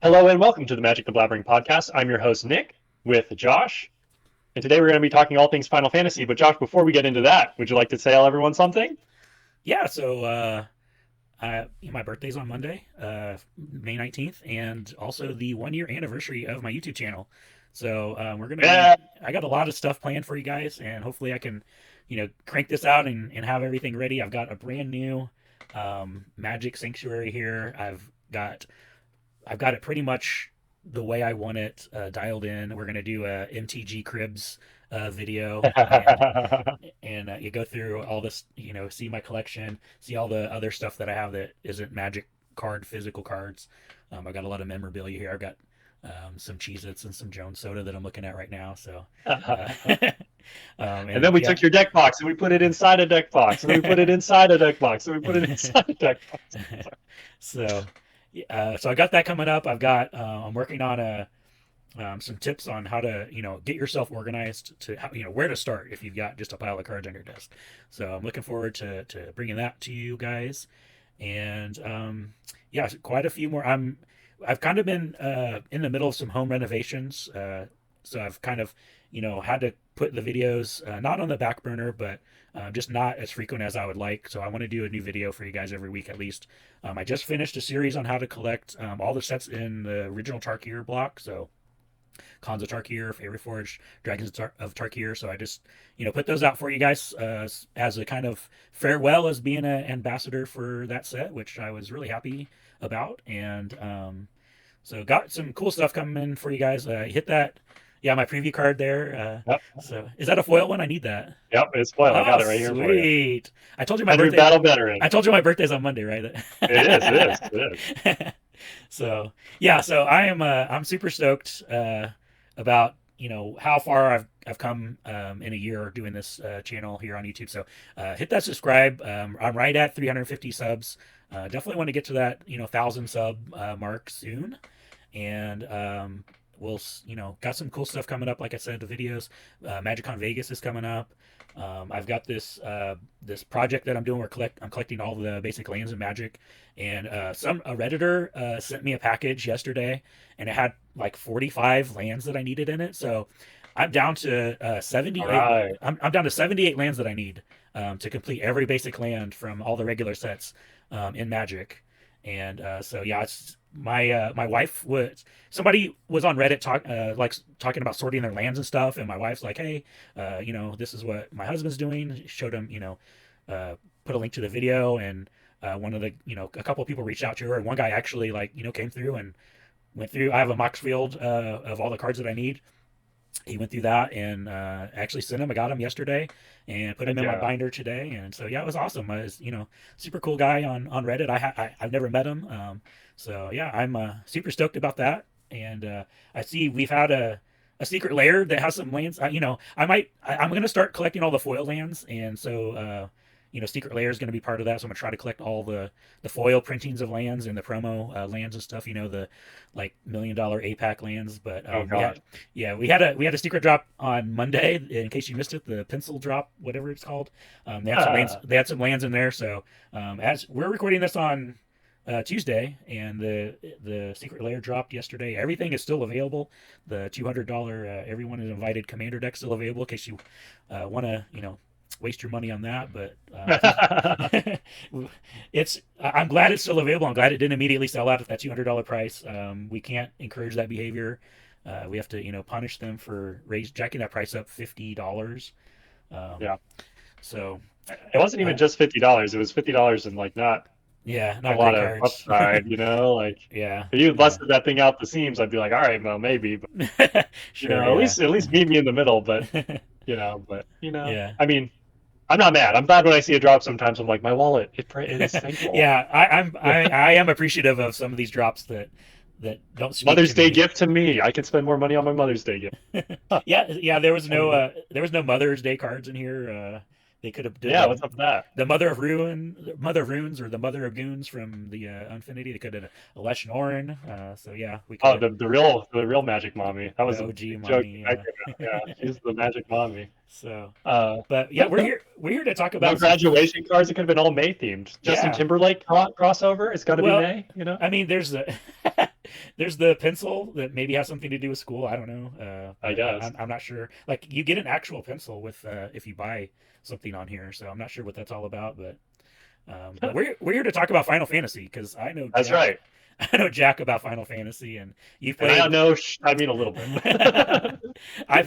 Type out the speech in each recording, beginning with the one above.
Hello and welcome to the Magic the Blabbering podcast. I'm your host, Nick, with Josh. And today we're going to be talking all things Final Fantasy. But Josh, before we get into that, would you like to tell everyone something? Yeah, so my birthday's on Monday, May 19th, and also the 1 year anniversary of my YouTube channel. So we're gonna be. Yeah. I got a lot of stuff planned for you guys, and hopefully I can, crank this out and have everything ready. I've got a brand new Magic Sanctuary here. I've got it pretty much the way I want it dialed in. We're gonna do a MTG Cribs video, and you go through all this, see my collection, see all the other stuff that I have that isn't Magic card physical cards. I've got a lot of memorabilia here. I've got some Cheez-Its and some Jones Soda that I'm looking at right now. So, And then we yeah. took your deck box and we put it inside a deck box. And we put it inside a deck box. And we put it inside a deck box. So, so I got that coming up. I'm working on some tips on how to, get yourself organized to how, where to start if you've got just a pile of cards on your desk. So I'm looking forward to bringing that to you guys. And yeah, quite a few more. I've kind of been in the middle of some home renovations. So I've kind of, had to put the videos not on the back burner, but just not as frequent as I would like. So I want to do a new video for you guys every week at least. I just finished a series on how to collect all the sets in the original Tarkir block. So Khans of Tarkir, Fairy Forge, Dragons of Tarkir. So I just, put those out for you guys as a kind of farewell as being an ambassador for that set, which I was really happy about. And so got some cool stuff coming for you guys. Hit that. Yeah, my preview card there. Yep. So is that a foil one? I need that. Yep, it's spoiled. I Oh, got it right here for you. sweet. I told you my 100 birthday. Battle Veteran. I told you my birthday's on Monday, right? It is, it is, it is. So yeah, so I'm super stoked about how far I've come in a year doing this channel here on YouTube. So hit that subscribe. I'm right at 350 subs. Definitely want to get to that 1,000 sub mark soon, and we'll got some cool stuff coming up. Like I said, the videos, MagicCon Vegas is coming up. I've got this project that I'm doing where I'm collecting all the basic lands in Magic, and a redditor sent me a package yesterday, and it had like 45 lands that I needed in it. So I'm down to 78. All right. I'm down to 78 lands that I need to complete every basic land from all the regular sets in Magic. And so yeah, it's my wife was somebody was on Reddit talking about sorting their lands and stuff, and my wife's like, hey, this is what my husband's doing. Showed him, put a link to the video, and one of the a couple of people reached out to her, and one guy actually came through and went through. I have a Mox field of all the cards that I need. He went through that and actually sent him. I got him yesterday and put him in my Yeah. binder today. And so yeah, it was awesome. I was super cool guy on Reddit. I've never met him. So yeah, I'm super stoked about that. And I see we've had a secret layer that has some lands. I'm gonna start collecting all the foil lands, and so secret layer is going to be part of that. So I'm gonna try to collect all the foil printings of lands and the promo lands and stuff. The like $1 million APAC lands. But Oh, God. we had a secret drop on Monday. In case you missed it, the pencil drop, whatever it's called. They had some lands. They had some lands in there. So as we're recording this on Tuesday, and the secret layer dropped yesterday. Everything is still available. The $200 everyone is invited commander deck still available in case you want to waste your money on that. But I'm glad it's still available. I'm glad it didn't immediately sell out at that $200 price. We can't encourage that behavior. We have to punish them for jacking that price up $50. Yeah. So It wasn't even just $50. It was $50 and not yeah, a not lot great of cards. upside, Yeah, if you yeah. busted that thing out the seams, I'd be like, all right, well, maybe, but Sure, at least meet me in the middle. But yeah. Yeah. I mean, I'm not mad. I'm glad when I see a drop. Sometimes I'm like, my wallet, it is thankful. Yeah, I am appreciative of some of these drops that don't speak Mother's to Day me. gift to me. I can spend more money on my Mother's Day gift. Yeah, there was no Anyway. Mother's Day cards in here. They could have did Yeah, what's up with that? the Mother of Runes, or the Mother of Goons from the Infinity. They could have a Lesh Orin. So yeah, we could Oh, have the real magic mommy. That was the a OG joke. mommy. Yeah, she's the magic mommy. So, Uh, but yeah, we're here to talk no about some. graduation cards. It could have been all May themed. Justin Yeah, Timberlake crossover. It's got to be well, May. I mean, there's a There's the pencil that maybe has something to do with school. I don't know. I guess. I'm not sure. Like you get an actual pencil with if you buy something on here, so I'm not sure what that's all about. But we're here to talk about Final Fantasy because I know That's Jack. right. I know Jack about Final Fantasy, and you And I played. know, I mean a little bit. I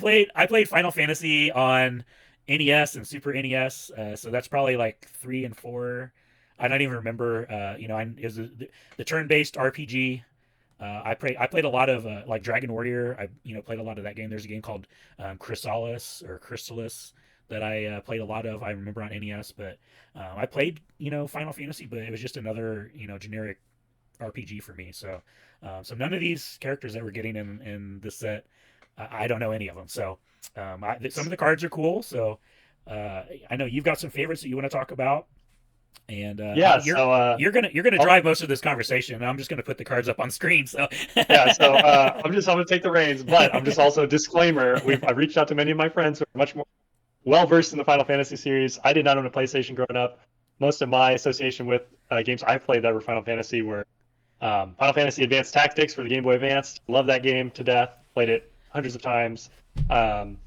played Final Fantasy on NES and Super NES, so that's probably like 3 and 4. I don't even remember. It was the turn-based RPG. I played a lot of like Dragon Warrior. I played a lot of that game. There's a game called Chrysalis or Chrysalis that I played a lot of. I remember on NES, but I played Final Fantasy, but it was just another generic RPG for me. So none of these characters that we're getting in this set, I don't know any of them. So some of the cards are cool. So I know you've got some favorites that you want to talk about, and Yeah, you're so you're gonna drive most of this conversation. And I'm just gonna put the cards up on screen. So yeah, so I'm gonna take the reins, but I'm just also disclaimer. I've reached out to many of my friends who are much more well versed in the Final Fantasy series. I did not own a PlayStation growing up. Most of my association with games I've played that were Final Fantasy were Final Fantasy Advanced Tactics for the Game Boy Advance. Love that game to death. Played it hundreds of times. Um,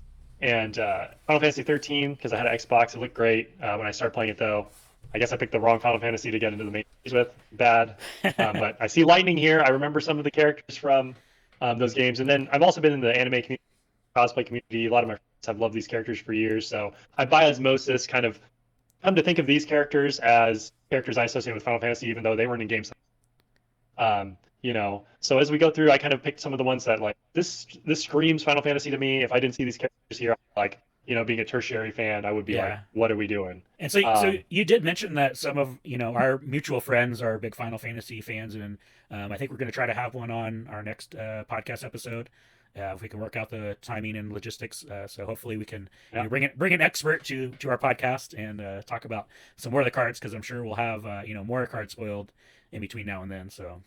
and Final Fantasy 13 because I had an Xbox. It looked great when I started playing it though. I guess I picked the wrong Final Fantasy to get into the main series with. Bad. But I see Lightning here. I remember some of the characters from those games. And then I've also been in the anime community, cosplay community. A lot of my friends have loved these characters for years. So I by osmosis kind of come to think of these characters as characters I associate with Final Fantasy, even though they weren't in games. So as we go through, I kind of picked some of the ones that like this screams Final Fantasy to me. If I didn't see these characters here, like being a tertiary fan, I would be like, yeah. what are we doing? And so you did mention that some of our mutual friends are big Final Fantasy fans, and I think we're going to try to have one on our next podcast episode if we can work out the timing and logistics. So hopefully we can Yeah. bring an expert to our podcast and talk about some more of the cards because I'm sure we'll have more cards spoiled in between now and then. So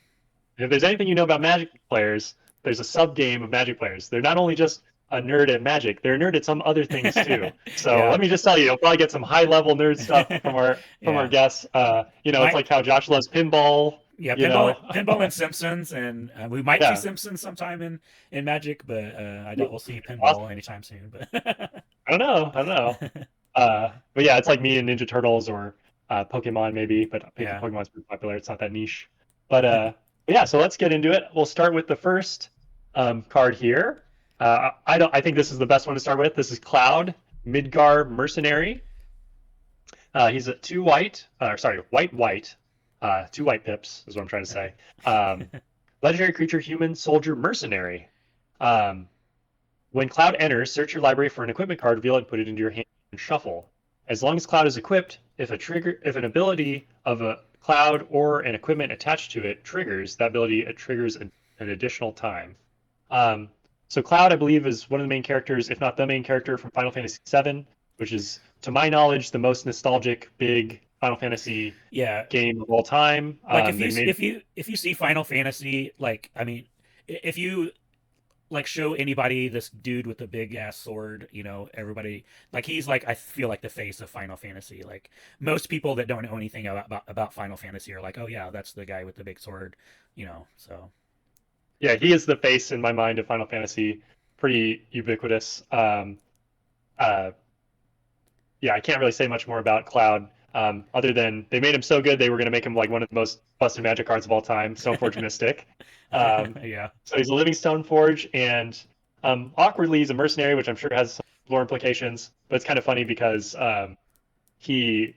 If there's anything you know about Magic players, there's a sub game of Magic players. They're not only just a nerd at Magic, they're a nerd at some other things too. So yeah, let me just tell you, you'll probably get some high level nerd stuff from our yeah. guests. It's My like how Josh loves pinball. Yeah, You know, pinball, and Simpsons, and we might see yeah, Simpsons sometime in Magic, but I doubt we'll see awesome. pinball anytime soon. But I don't know. But yeah, it's like me and Ninja Turtles or Pokemon maybe, but I think yeah, Pokemon's pretty popular. It's not that niche. But yeah, so let's get into it. We'll start with the first card here. I think this is the best one to start with. This is Cloud, Midgar Mercenary. He's a white. 2 white pips is what I'm trying to say. Legendary creature, human, soldier, mercenary. Um, when Cloud enters, search your library for an equipment card, reveal it, put it into your hand, and shuffle. As long as Cloud is equipped, if an ability of a Cloud or an equipment attached to it triggers, that ability triggers an additional time. So Cloud, I believe, is one of the main characters, if not the main character from Final Fantasy VII, which is, to my knowledge, the most nostalgic big Final Fantasy yeah. game of all time. Like if you see Final Fantasy, like I mean, if you like show anybody this dude with the big ass sword, everybody like he's like I feel like the face of Final Fantasy. Like most people that don't know anything about Final Fantasy are like, oh yeah, that's the guy with the big sword, So Yeah, he is the face in my mind of Final Fantasy, pretty ubiquitous. Uh, yeah, I can't really say much more about Cloud, other than they made him so good they were going to make him like one of the most busted Magic cards of all time, Stoneforge Mystic. yeah, So he's a living Stoneforge, and awkwardly he's a mercenary, which I'm sure has some lore implications. But it's kind of funny because he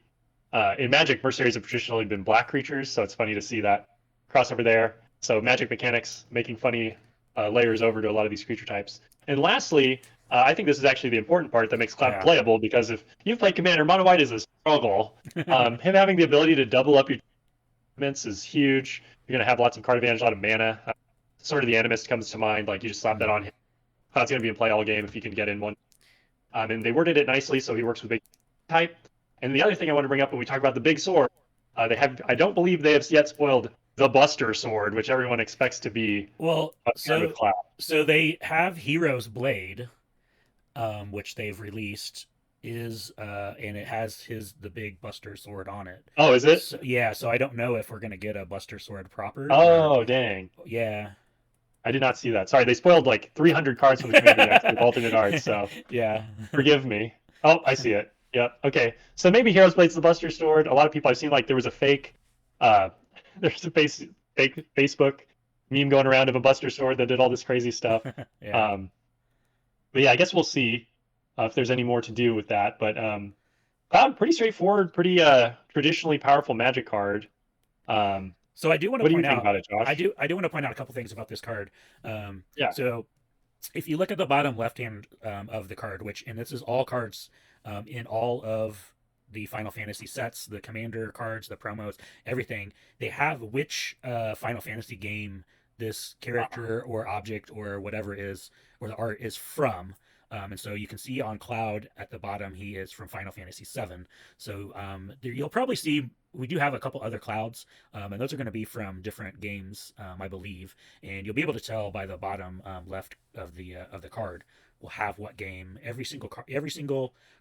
in Magic, mercenaries have traditionally been black creatures, so it's funny to see that crossover there. So Magic mechanics making funny layers over to a lot of these creature types. And lastly, I think this is actually the important part that makes Cloud yeah, playable, because if you've played Commander, Mono White is a struggle. Him having the ability to double up your movements is huge. You're going to have lots of card advantage, a lot of mana. Sort of the Animist comes to mind. Like you just slap that on him. Cloud's going to be in play all game if he can get in one. And they worded it nicely so he works with big type. And the other thing I want to bring up when we talk about the big sword, I don't believe they have yet spoiled the Buster Sword, which everyone expects to be well, with Cloud. so they have Hero's Blade, which they've released and it has the big Buster Sword on it. Oh, is it? So, yeah, so I don't know if we're gonna get a Buster Sword proper. Oh, dang. Yeah, I did not see that. Sorry, they spoiled like 300 cards from the commander decks with alternate art, so Yeah. forgive me. Oh, I see it. Yep. Okay. So maybe Heroes Blades the Buster Sword. A lot of people I've seen like there was a fake, uh, there's a fake Facebook meme going around of a Buster Sword that did all this crazy stuff. Yeah. But yeah, I guess we'll see if there's any more to do with that. But pretty straightforward, pretty traditionally powerful Magic card. Um, So I do want to what do you point think out, about it, Josh? I do want to point out a couple things about this card. Yeah. So if you look at the bottom left hand of the card, which and this is all cards in all of the Final Fantasy sets, the commander cards, the promos, everything, they have which Final Fantasy game this character or object or whatever is or the art is from. And so you can see on Cloud at the bottom, he is from Final Fantasy VII. So there, you'll probably see we do have a couple other Clouds, and those are going to be from different games, I believe. And you'll be able to tell by the bottom left of the card will have what game. Every single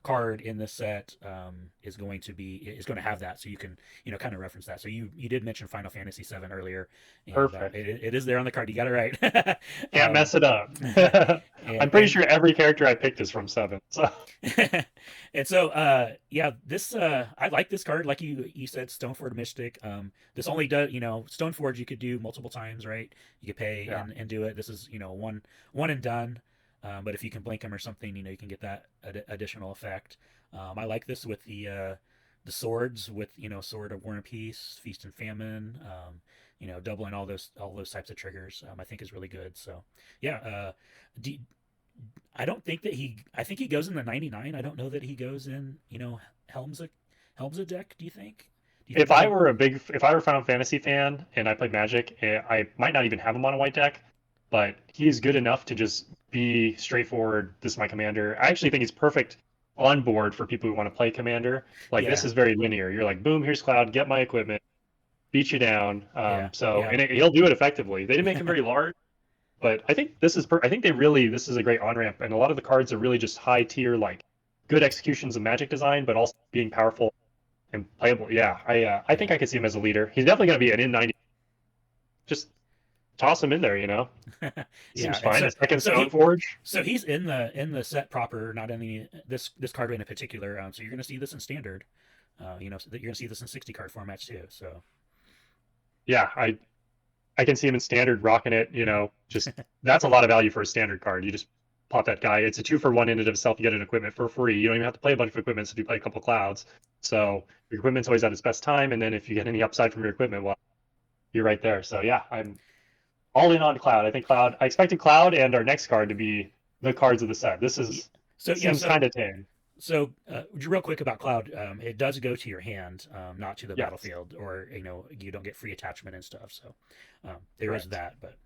card in this set is going to have that, so you can kind of reference that. So you did mention Final Fantasy VII earlier, and Perfect. it is there on the card. You got it right. Can't mess it up. I'm and, pretty and sure every character I picked is from Seven. So and so yeah, this I like this card. Like you said, Stoneforge Mystic. This only does Stoneforge you could do multiple times, right? You could pay yeah, and do it. This is one and done. But if you can blink him or something, you can get that additional effect. I like this with the swords with Sword of War and Peace, Feast and Famine. Doubling all those types of triggers. I think is really good. So yeah, do, I don't think that I think he goes in the 99. I don't know that he goes in Helm's a deck. Do you think? Do you think if there's I a were if I were a Final Fantasy fan and I played Magic, I might not even have him on a white deck, but he's good enough to just be straightforward. This is my commander. I actually think he's perfect on board for people who want to play commander. Like this yeah is very linear. You're like, boom, here's Cloud, get my equipment, beat you down. yeah So yeah and he'll do it effectively. They didn't make him very large, but I think I think this is a great on ramp, and a lot of the cards are really just high tier, like good executions of Magic design, but also being powerful and playable. Yeah, I think yeah I could see him as a leader. He's definitely going to be an in 90. Just toss him in there. He yeah. seems And fine. so A second so he Stoneforge. so he's in the set proper, not in this card in particular. So you're going to see this in standard. So that you're going to see this in 60 card formats too. So Yeah, I can see him in standard rocking it. Just that's a lot of value for a standard card. You just pop that guy. It's a 2-for-1 in and of itself. You get an equipment for free. You don't even have to play a bunch of equipments if you play a couple clouds. So your equipment's always at its best time, and then if you get any upside from your equipment, well, you're right there. So yeah, I'm all in on Cloud. I think Cloud. I expected Cloud and our next card to be the cards of the set. This is so yeah seems so kind of tame. So, real quick about Cloud, it does go to your hand, not to the Yes, battlefield, or you don't get free attachment and stuff. So, there is correct. that. But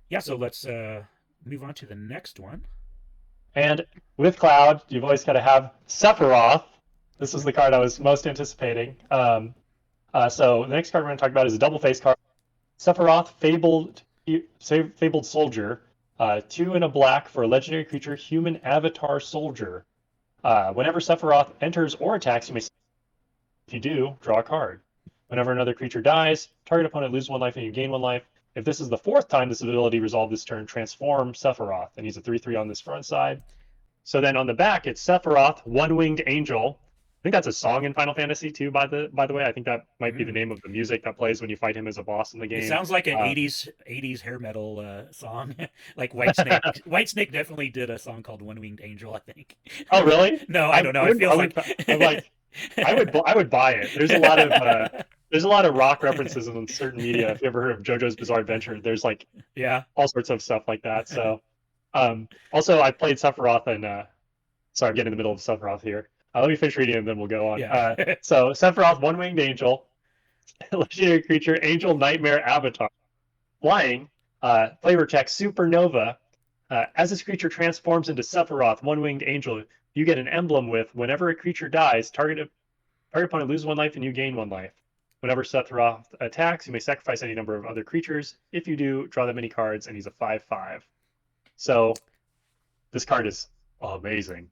yeah, so let's move on to the next one. And with Cloud, you've always got to have Sephiroth. This is the card I was most anticipating. So the next card we're going to talk about is a double face card. Sephiroth, Fabled Soldier. 2 and a black for a legendary creature, human avatar soldier. Whenever Sephiroth enters or attacks, you may. If you do, draw a card. Whenever another creature dies, target opponent loses 1 life and you gain 1 life. If this is the 4th time this ability resolved this turn, transform Sephiroth. And he's a 3/3 on this front side. So then on the back, it's Sephiroth, One-Winged Angel. I think that's a song in Final Fantasy too, by the way. I think that might be the Mm. name of the music that plays when you fight him as a boss in the It game. sounds like an Uh, 80s hair metal song, like Whitesnake. Whitesnake definitely did a song called One Winged Angel, I think. oh, really? No, I don't know. I It would, I feels would, like. I'm like, I would buy it. There's a lot of rock references in certain media. If you ever heard of JoJo's Bizarre Adventure, there's like Yeah. all sorts of stuff like that. So, also I played Sephiroth and sorry, I'm getting in the middle of Sephiroth here. Let me finish reading and then we'll go on. Yeah. So Sephiroth, One-Winged Angel, legendary creature, Angel Nightmare Avatar, flying, flavor text, Supernova. As this creature transforms into Sephiroth, One-Winged Angel, you get an emblem with whenever a creature dies, target opponent loses 1 life and you gain 1 life. Whenever Sephiroth attacks, you may sacrifice any number of other creatures. If you do, draw that many cards, and he's a 5/5. So this card is amazing.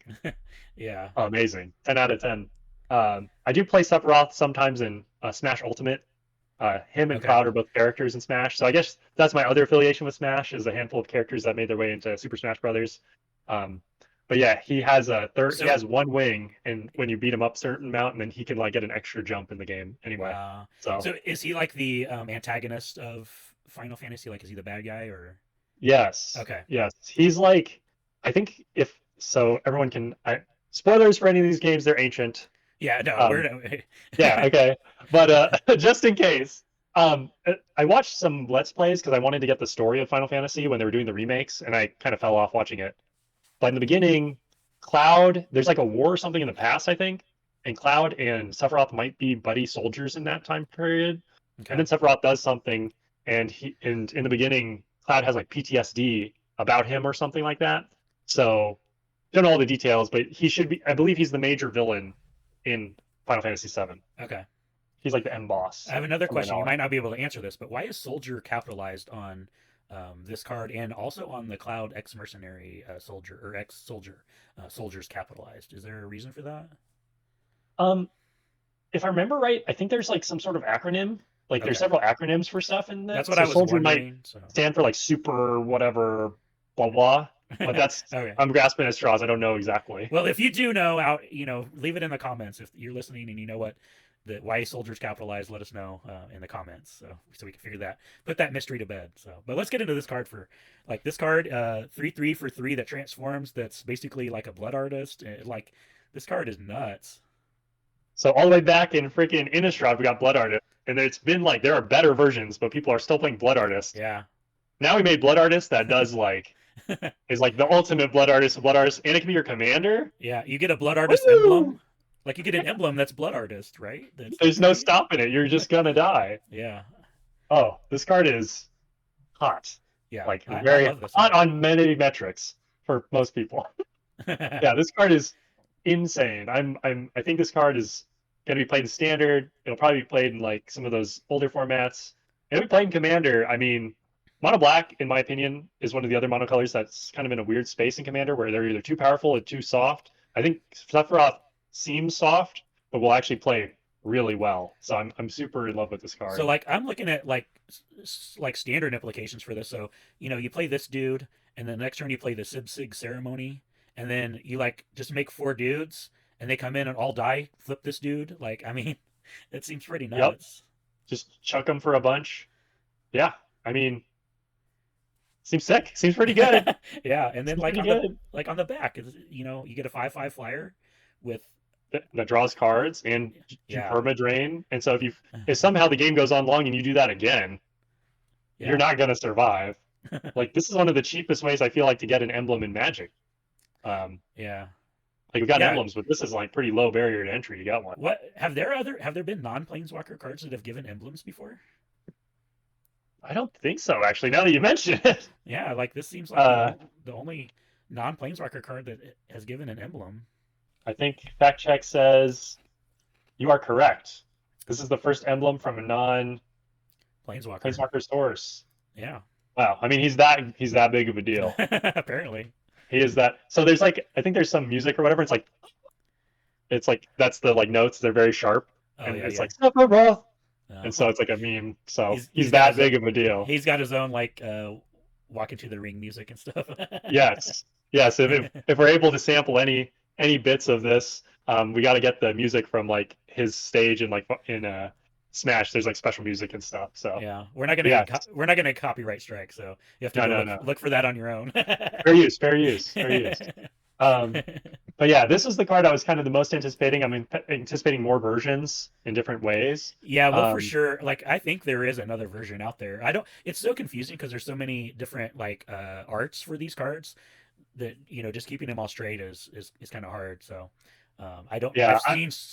Yeah. Amazing. 10 out of 10. I do play Sephiroth sometimes in Smash Ultimate. Him and Okay. Cloud are both characters in Smash, so I guess that's my other affiliation with Smash is a handful of characters that made their way into Super Smash Brothers. Um, but yeah, he has a third. He So has one wing, and when you beat him up a certain amount, and then he can like get an extra jump in the game anyway. wow. So So is he like the antagonist of Final Fantasy? Like, is he the bad guy or? yes, Okay. yes, he's like I think if so, everyone can. Spoilers for any of these games, they're ancient. Yeah. No. Um, We're. Yeah, okay. But just in case, I watched some Let's Plays because I wanted to get the story of Final Fantasy when they were doing the remakes, and I kind of fell off watching it. But in the beginning, Cloud, there's like a war or something in the past, I think, and Cloud and Sephiroth might be buddy soldiers in that time period. And Okay. then Sephiroth does something, and in the beginning, Cloud has like PTSD about him or something like that. So don't know all the details, but he should be. I believe he's the major villain in Final Fantasy VII. Okay. He's like the end I boss, have another from my question. You knowledge. might not be able to answer this, but why is Soldier capitalized on this card and also on the Cloud X Mercenary Soldier or X Soldier Soldiers capitalized? Is there a reason for that? Um, if I remember right, I think there's like some sort of acronym. Like there's Okay, several acronyms for stuff in that's that. what So I was soldier might wondering. So, stand for like super whatever blah blah. But that's okay. I'm grasping at straws. I don't know exactly. Well, if you do know, out leave it in the comments if you're listening and you know what the why soldiers capitalized. Let us know in the comments so we can figure that put that mystery to bed. So, but let's get into this card for like this card 3/3 for 3 that transforms. That's basically like a blood artist. Like this card is nuts. So all the way back in freaking Innistrad, we got Blood Artist, and it's been like there are better versions, but people are still playing Blood Artist. Yeah. Now we made Blood Artist that does like is like the ultimate Blood Artist, and it can be your commander. Yeah, you get a blood artist Woo! emblem. Like you get an emblem that's blood artist, right? That's There's no free. stopping it. You're just gonna die. Yeah, Oh, this card is hot. yeah. Like I very love this hot one. on many metrics for most people. Yeah, this card is insane. I think this card is gonna be played in standard. It'll probably be played in like some of those older formats. It'll be played in Commander. I mean, Mono Black, in my opinion, is one of the other mono colors that's kind of in a weird space in Commander where they're either too powerful or too soft. I think Sephiroth seems soft, but will actually play really well. So I'm super in love with this So card. like I'm looking at like standard implications for this. So you play this dude, and then the next turn you play the Sib Sig ceremony, and then you like just make 4 dudes, and they come in and all die. Flip this dude. Like I mean, it seems pretty Yep, nuts. just chuck them for a bunch. Yeah, I mean, seems sick. Seems pretty good. Yeah, and then Seems pretty good. like on the back is you get a 5/5 flyer with That draws cards and do yeah perma drain. And so if somehow the game goes on long and you do that again, you're yeah not gonna survive. Like this is one of the cheapest ways I feel like to get an emblem in Magic. Um, yeah like we've got yeah. emblems, but this is like pretty low barrier to entry to get one. What have there been non planeswalker cards that have given emblems before? I don't think so, actually. Now that you mention it, Yeah, like this seems like uh, the only non planeswalker card that has given an emblem. I think fact check says you are correct. This is the first emblem from a non Planeswalker. Planeswalker source. Yeah. Wow, I mean he's that big of a deal. Apparently. He is that. So there's like I think there's some music or whatever. It's like that's the like notes. They're very sharp, Oh and yeah, it's yeah. like Sephiroth, and so Huh. it's like a meme. So He's he's got that his own, big of a deal. he's got his own like walking to the ring music and stuff. Yes, yes. If we're able to sample any bits of this, we got to get the music from like his stage and like in Smash. There's like special music and stuff. So Yeah, yeah, we're not gonna copyright strike, so you have to no, go no, no. look for that on your own. Fair use, fair use, fair use. Um, but yeah, this is the card I was kind of the most anticipating. I'm anticipating more versions in different ways. Yeah, well, for Um, sure. Like, I think there is another version out there. I don't. It's so confusing because there's so many different like arts for these cards that just keeping them all straight is kind of hard. So, I don't. yeah,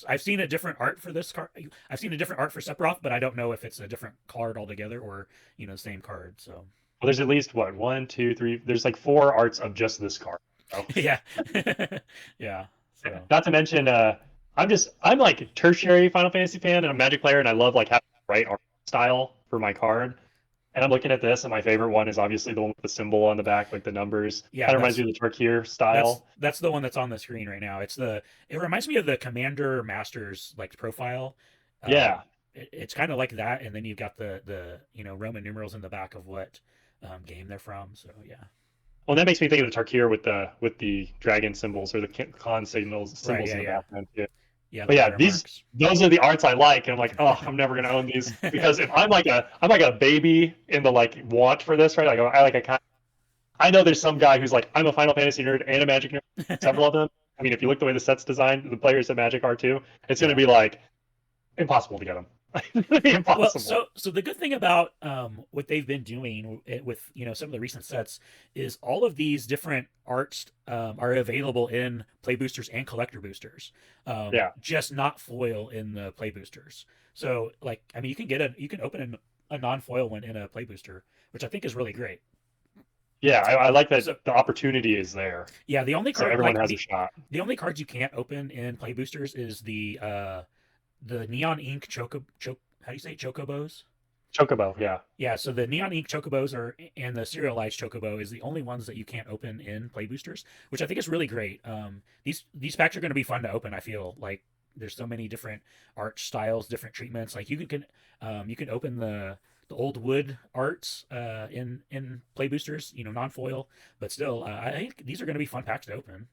I've seen a different art for this card. I've seen a different art for Sephiroth, but I don't know if it's a different card altogether or the same card. So, well, there's at least what one, two, three. There's like four arts of just this card. So, yeah, yeah. So, not to mention, I'm like a tertiary Final Fantasy fan and a Magic player, and I love like having the right art style for my card. And I'm looking at this, and my favorite one is obviously the one with the symbol on the back, like the numbers. yeah, Kind of reminds me of the Tarkir style. that's the one that's on the screen right now. It reminds me of the Commander Masters like profile. Um, Yeah, it's kind of like that, and then you've got the Roman numerals in the back of what game they're from. So yeah. Well, that makes me think of the Tarkir with the dragon symbols or the Khan Right. symbols Yeah. in the Yeah. background too. Yeah. But The yeah, water marks. those are the arts I like, and I'm like, oh, I'm never gonna own these because if I'm like a baby in the like want for this, right? Like I know there's some guy who's like, I'm a Final Fantasy nerd and a Magic nerd. Several of them. I mean, if you look the way the set's designed, the players at Magic are too. It's gonna Yeah. be like impossible to get them. It's gonna be Well, impossible. so the good thing about what they've been doing with some of the recent sets is all of these different arts are available in play boosters and collector boosters, Yeah, just not foil in the play boosters. So like, I mean, you can open a non foil one in a play booster, which I think is really great. yeah. I like that So the opportunity is there, yeah, the only so card everyone like has a shot. the only cards you can't open in play boosters is the neon ink how do you say it? Chocobos. Chocobo, yeah, Yeah, so the neon ink chocobos are and the serialized chocobo is the only ones that you can't open in play boosters, which I think is really great. These packs are going to be fun to open. I feel like there's so many different art styles, different treatments. Like you can open the old wood arts in play boosters, non foil, but still, I think these are going to be fun packs to open.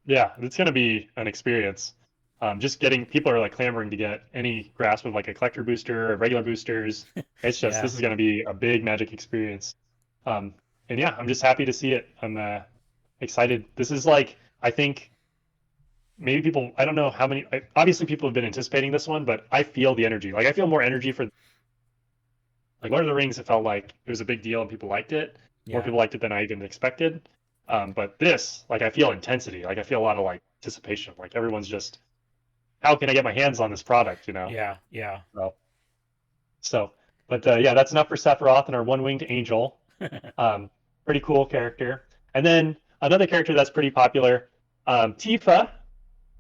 yeah. It's gonna be an experience. Just getting people are like clamoring to get any grasp of like a collector booster or regular boosters. It's just Yeah, this is gonna be a big Magic experience. Um, and yeah, I'm just happy to see it. I'm excited. This is like I think maybe people I don't know how many obviously people have been anticipating this one, but I feel the energy. Like I feel more energy for like Lord of the Rings. It felt like it was a big deal and people liked it. More yeah, people liked it than I even expected. But this, like I feel intensity. Like I feel a lot of like anticipation. Like everyone's just how can I get my hands on this product, you know? yeah, yeah. So, but yeah, that's enough for Sephiroth and our one-winged angel. Um, Pretty cool character. And then another character that's pretty popular, Tifa.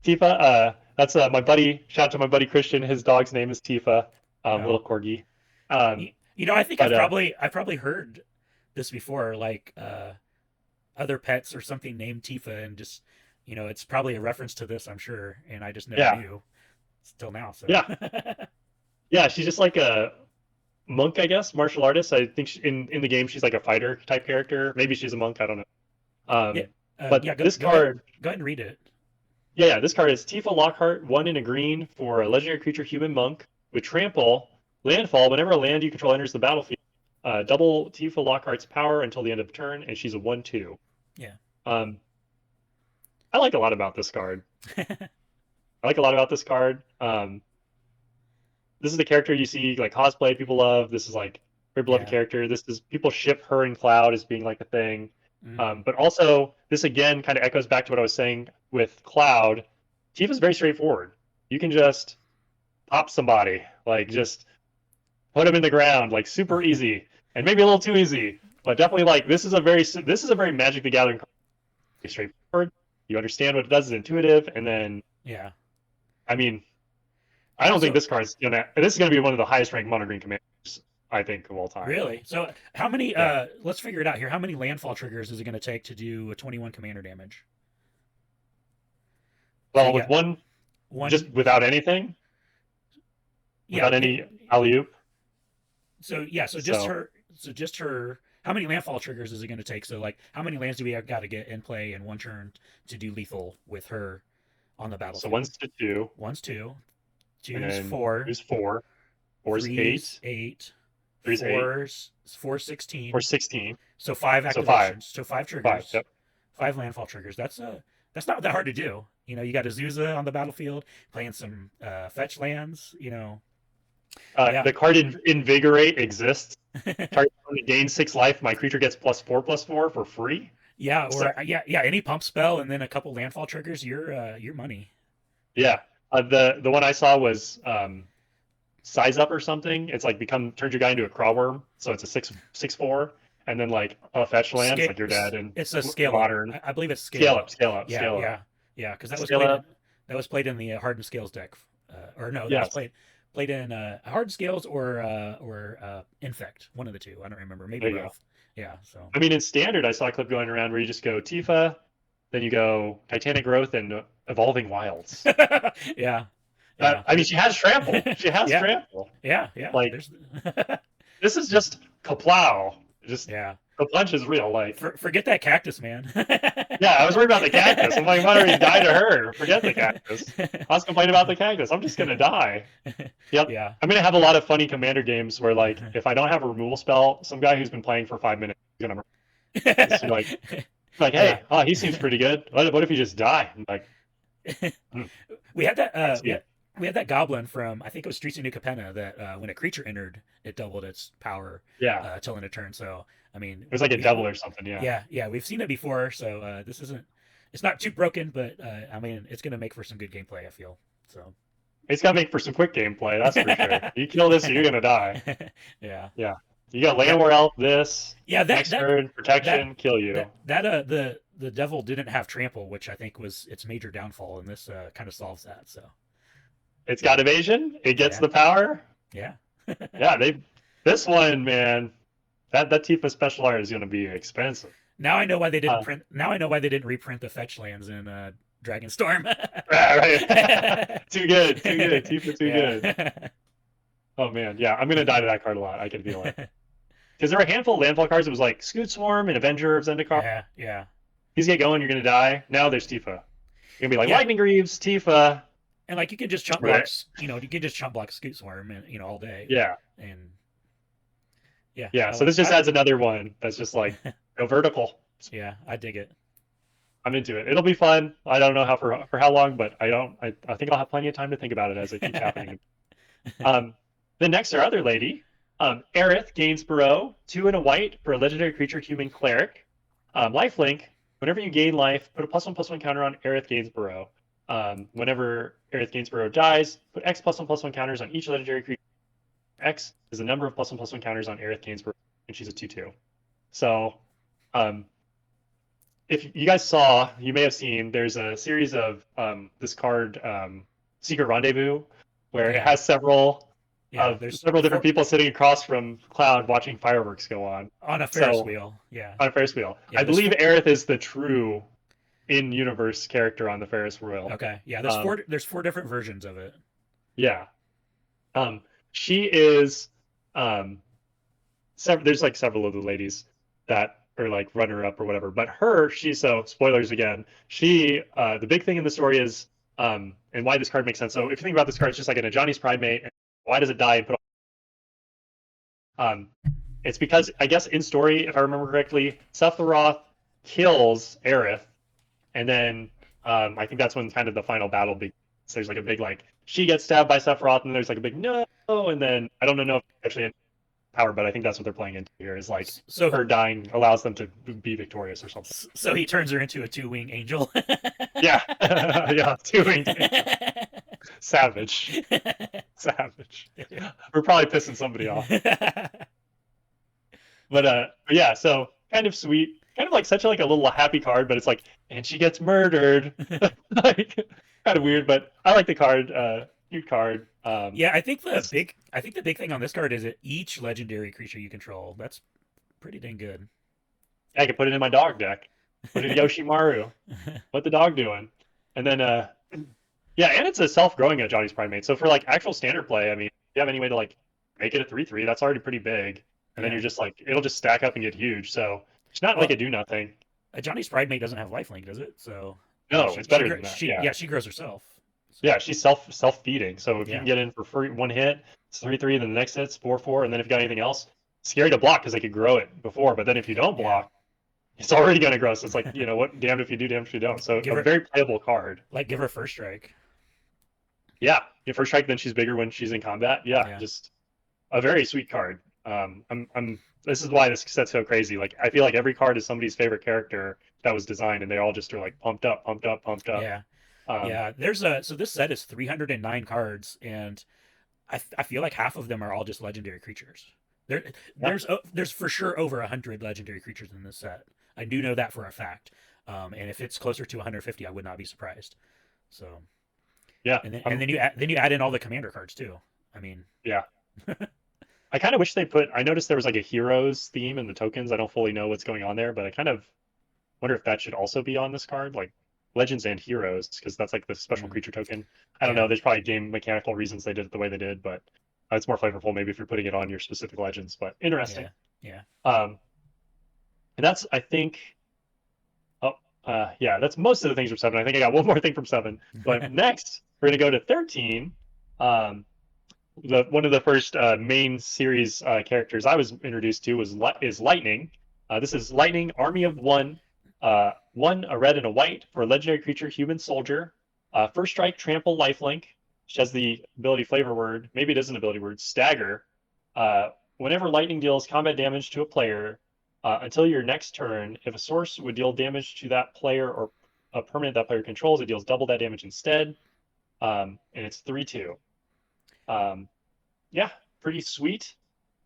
Tifa, that's my buddy. Shout out to my buddy Christian. His dog's name is Tifa, Oh, little corgi. Um, I think but I've probably heard this before, like other pets or something named Tifa, and just it's probably a reference to this, I'm sure, and I just never yeah, knew till now. So yeah, yeah. She's just like a monk, I guess, martial artist. I think in the game she's like a fighter type character. Maybe she's a monk. I don't know. yeah, yeah. But this card, Go ahead and read it. yeah, this card is Tifa Lockhart, 1 in a green for a legendary creature human monk with trample, landfall. Whenever a land you control enters the battlefield, double Tifa Lockhart's power until the end of the turn, and she's a 1/2. Yeah, Um, I like a lot about this card. I like a lot about this card. This is the character you see like cosplay people love. This is like very beloved yeah, character. This is people ship her and Cloud as being like a thing. mm, But also this again kind of echoes back to what I was saying with Cloud. Tifa's very straightforward. You can just pop somebody, like just put them in the ground, like super easy, and maybe a little too easy, but definitely like this is a very Magic the Gathering card. Very straightforward. You understand what it does, is intuitive, and then yeah, I mean I yeah. don't think So this card's gonna. This is gonna be one of the highest ranked mono green commanders I think of all time. really, so how many? Yeah. Let's figure it out here. How many landfall triggers is it going to take to do a 21 commander damage? So Well, you with got one, just one. without anything, Yeah. without any alley oop. So yeah. So So just her. How many landfall triggers is it going to take? So like, how many lands do we have got to get in play in one turn to do lethal with her on the one's battlefield? to two, One's two, and two's then four, two's four, four's three's eight, eight, three's eight, four's 16. four's 16. So five So five, activations. So five five. triggers, Yep. five landfall triggers. That's not that hard to do. You got Azusa on the battlefield playing some fetch lands. Yeah, The card Invigorate exists. Target only gains 6 life. My creature gets +4/+4 for free. yeah, So or yeah. Any pump spell and then a couple landfall triggers. Your money. yeah, the one I saw was size up or something. It's like turns your guy into a crawworm, so it's a 6/4, and then like a fetch lands Scale. like your dad in It's a scale up. modern. I believe it's scale up. Yeah, Scale up, yeah, yeah. Because scale up. that was played in the hardened scales deck, or no, that was Yes, played in hardened scales or infect. One of the two. I don't remember. Maybe there you go. both. Yeah. So I mean, in standard, I saw a clip going around where you just go Tifa, then you go Titanic Growth and Evolving Wilds. yeah, Yeah. I mean, she has trample. She has Yeah. trample. Yeah. Yeah. Like, There's. this is just kaplow. Just Yeah. the punch is real. Like, Forget that cactus, man. yeah, I was worried about the cactus. I'm like, why don't you die to her? Forget the cactus. I was complaining about the cactus. I'm just gonna die. Yep. Yeah. I'm gonna have a lot of funny commander games where, like, if I don't have a removal spell, some guy who's been playing for 5 minutes is gonna just be like, Yeah. hey, oh, he seems pretty good. What if he just die? I'm like, We had that. I see it. We had that goblin from I think it was Streets of New Capenna that when a creature entered, it doubled its power Yeah, till end of turn. So I mean, it was like a devil or something. Yeah, yeah, we've seen it before. So this isn't. It's not too broken, but I mean, it's gonna make for some good gameplay. I feel so. it's gotta make for some quick gameplay. That's for sure. You kill this, you're gonna die. Yeah. Yeah, you got Yeah. Landwar Elf. This Yeah. next turn protection, kill you. The devil didn't have trample, which I think was its major downfall, and this kind of solves that. So. It's got evasion. It gets Yeah. the power. Yeah. Yeah, this one, man. That Tifa special art is gonna be expensive. Now I know why they didn't print. Now I know why they didn't reprint the fetch lands in Dragonstorm. Right. Too good. Tifa too Yeah. good. Oh man, yeah. I'm gonna die to that card a lot. I can feel it. Because there were a handful of landfall cards. It was like Scoot Swarm and Avenger of Zendikar. Yeah, yeah. These get going, you're gonna die. Now there's Tifa. You're gonna be like Yeah. Lightning Greaves, Tifa. And like you can just chump Right. blocks, you can just chump block Scoot Swarm and all day. Yeah. And yeah. Yeah. I So like- this just adds another one that's just like go vertical. Yeah, I dig it. I'm into it. It'll be fun. I don't know how for how long, but I think I'll have plenty of time to think about it as it keeps happening. Then next, our other lady, Aerith Gainsborough, 2 and a white for a legendary creature, human cleric. Lifelink. Whenever you gain life, put a +1/+1 counter on Aerith Gainsborough. Whenever Aerith Gainsborough dies, put X +1/+1 counters on each legendary creature. X is the number of +1/+1 counters on Aerith Gainsborough, and she's a 2/2. So, if you guys saw, you may have seen, there's a series of this card, Secret Rendezvous, where it has several different people sitting across from Cloud watching fireworks go on a Ferris wheel. Yeah. on a Ferris wheel. Yeah, I believe Aerith is the true in-universe character on the Ferris wheel. Okay. Yeah. There's 4 different versions of it. Yeah. She is there's like several of the ladies that are like runner up or whatever, but she's so spoilers again. She the big thing in the story is and why this card makes sense. So if you think about this card, it's just like an Ajani's Primate. Why does it die and put it's because I guess in story, if I remember correctly, Sephiroth kills Aerith, and then I think that's when kind of the final battle begins. So there's like a big like she gets stabbed by Sephiroth, and there's like a big no, and then I don't know if actually in power, but I think that's what they're playing into here is like her dying allows them to be victorious or something. So he turns her into a 2-wing angel. Yeah, yeah, 2-winged savage. We're probably pissing somebody off. But yeah, so kind of sweet, kind of like such a little happy card, but it's like, and she gets murdered. Like kind of weird, but I like the card. Cute card. Yeah, I think the big thing on this card is that each legendary creature you control. That's pretty dang good. I can put it in my dog deck. Put it in Yoshimaru. What the dog doing? And then yeah, and it's a self-growing Ajani's Primate. So for like actual standard play, I mean, if you have any way to like make it a 3/3, that's already pretty big. And then you're just like, it'll just stack up and get huge. So it's not like a do nothing. Ajani's Primate doesn't have lifelink, does it? So no, it's better than that. Yeah, she grows herself. So. Yeah, she's self-feeding. So if you can get in for free, 1 hit, it's 3/3, then the next hit's 4/4, and then if you got anything else, it's scary to block because they could grow it before. But then if you don't block, it's already going to grow. So it's like, what, damned if you do, damned if you don't. So a very playable card. Like give her first strike. Yeah, give first strike, then she's bigger when she's in combat. Yeah, just a very sweet card. This is why this set's so crazy. Like I feel like every card is somebody's favorite character that was designed, and they all just are like pumped up. Yeah. So this set is 309 cards, and I feel like half of them are all just legendary creatures. There's for sure over 100 legendary creatures in this set. I do know that for a fact. And if it's closer to 150, I would not be surprised. So yeah, and then you add in all the commander cards too. I mean, yeah. I kind of wish they I noticed there was like a heroes theme in the tokens. I don't fully know what's going on there, but I kind of wonder if that should also be on this card. Like Legends and Heroes, because that's like the special creature token. I don't Yeah. know. There's probably game mechanical reasons they did it the way they did, but it's more flavorful maybe if you're putting it on your specific Legends. But interesting. Yeah. And that's I think. Oh, yeah, that's most of the things from 7. I think I got one more thing from 7. But next, we're gonna go to 13. Um, one of the first main series characters I was introduced to is Lightning. This is Lightning, Army of One. One, a red and a white for a legendary creature, human soldier. First strike, trample, lifelink. She has the ability flavor word. Maybe it is an ability word. Stagger. Whenever Lightning deals combat damage to a player, until your next turn, if a source would deal damage to that player or a permanent that player controls, it deals double that damage instead. And it's 3/2. Yeah, pretty sweet,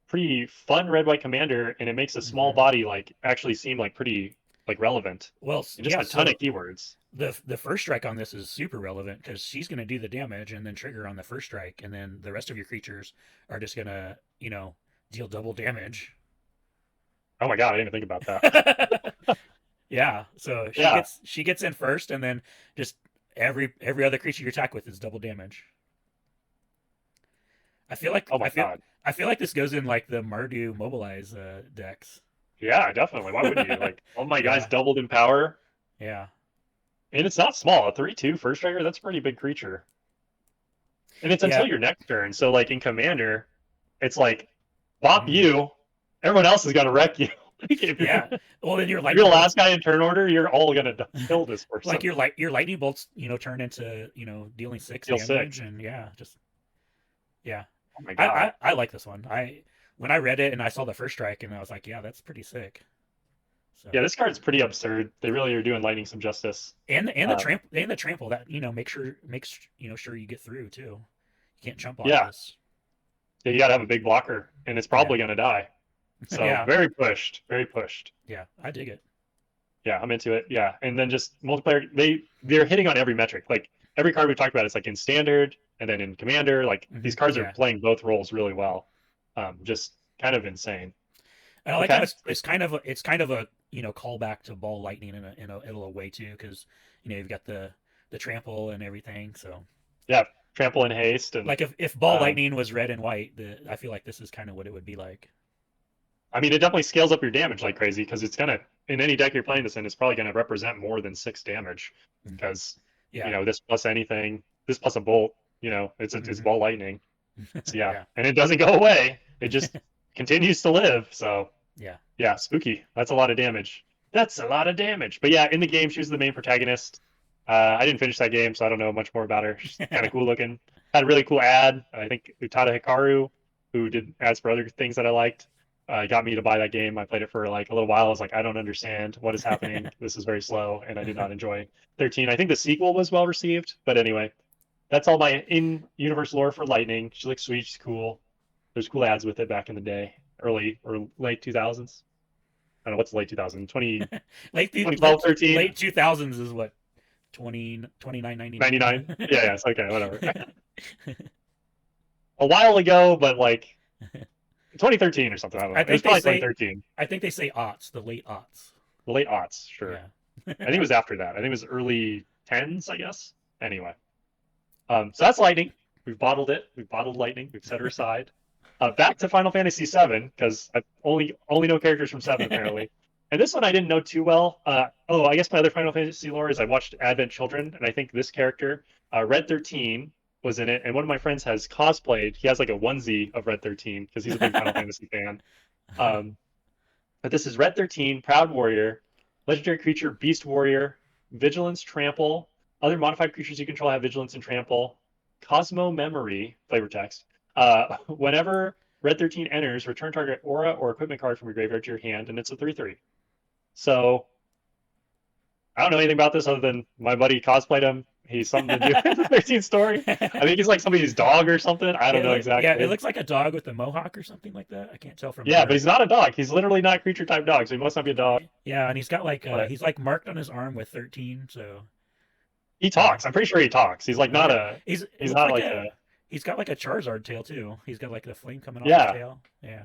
pretty fun red-white commander, and it makes a small body like actually seem like pretty like relevant. Well, And just a ton of keywords. The first strike on this is super relevant because she's going to do the damage and then trigger on the first strike, and then the rest of your creatures are just going to, deal double damage. Oh my god, I didn't even think about that. Yeah, so she gets in first, and then just every other creature you attack with is double damage. I feel like Oh my god. I feel like this goes in like the Mardu Mobilize decks. Yeah, definitely. Why wouldn't you? Like, all my guys Yeah. doubled in power. Yeah. And it's not small. A 3/2 first striker, that's a pretty big creature. And it's until Yeah. your next turn. So like in Commander, it's like bop you, everyone else is gonna wreck you. Yeah. Well, then you're the last guy in turn order, you're all gonna kill this person. Like your lightning bolts, turn into dealing 6 Deal damage, 6. and yeah. Oh my god. I like this one. When I read it and I saw the first strike, and I was like, yeah, that's pretty sick. So. Yeah, this card's pretty absurd. They really are doing Lightning some justice. And the trample that makes sure you get through too. You can't jump off this. Yeah, you gotta have a big blocker, and it's probably gonna die. So very pushed, very pushed. Yeah, I dig it. Yeah, I'm into it. Yeah, and then just multiplayer. They're hitting on every metric. Like every card we talked about, it's like in Standard and then in Commander. Like these cards are playing both roles really well. Just kind of insane. And I like how it's kind of a callback to Ball Lightning in a little way too, because you've got the trample and everything. So yeah, trample and haste, and like if Ball Lightning was red and white, I feel like this is kind of what it would be like. I mean, it definitely scales up your damage like crazy because it's gonna in any deck you're playing this in, it's probably gonna represent more than 6 damage because this plus anything, this plus a bolt, it's Ball Lightning. So and it doesn't go away. It just continues to live. So yeah, spooky. That's a lot of damage. But yeah, in the game, she was the main protagonist. I didn't finish that game, so I don't know much more about her. She's kind of cool looking. Had a really cool ad. I think Utada Hikaru, who did ads for other things that I liked, got me to buy that game. I played it for like a little while. I was like, I don't understand what is happening. This is very slow, and I did not enjoy 13. I think the sequel was well received, but anyway, that's all my in-universe lore for Lightning. She looks sweet. She's cool. There's cool ads with it back in the day, early or late 2000s. I don't know what's late 2000s. 2012, 13. Late 2000s is what 29.99. 99. Yeah, it's okay, whatever. A while ago, but like 2013 or something. I don't know. It was probably 2013. I think they say aughts, the late aughts. The late aughts, sure. Yeah. I think it was after that. I think it was early 10s, I guess. Anyway. So that's Lightning. We've bottled it. We've bottled Lightning. We've set her aside. Back to Final Fantasy VII, because I only know characters from 7, apparently. And this one I didn't know too well. I guess my other Final Fantasy lore is I watched Advent Children, and I think this character, Red 13, was in it. And one of my friends has cosplayed. He has like a onesie of Red 13, because he's a big Final Fantasy fan. But this is Red 13, Proud Warrior, legendary creature, Beast Warrior, Vigilance, Trample. Other modified creatures you control have Vigilance and Trample. Cosmo Memory, flavor text. Whenever Red 13 enters, return target aura or equipment card from your graveyard to your hand, and it's a 3/3. So, I don't know anything about this other than my buddy cosplayed him. He's something to do with the 13 story. I think he's like somebody's dog or something. I don't know exactly. Yeah, it looks like a dog with a mohawk or something like that. I can't tell from but he's not a dog. He's literally not a creature type dog, so he must not be a dog. Yeah, and he's got like he's like marked on his arm with 13. So he talks. I'm pretty sure he talks. He's like not a. He's not like a. He's got like a Charizard tail too. He's got like the flame coming off his tail. Yeah.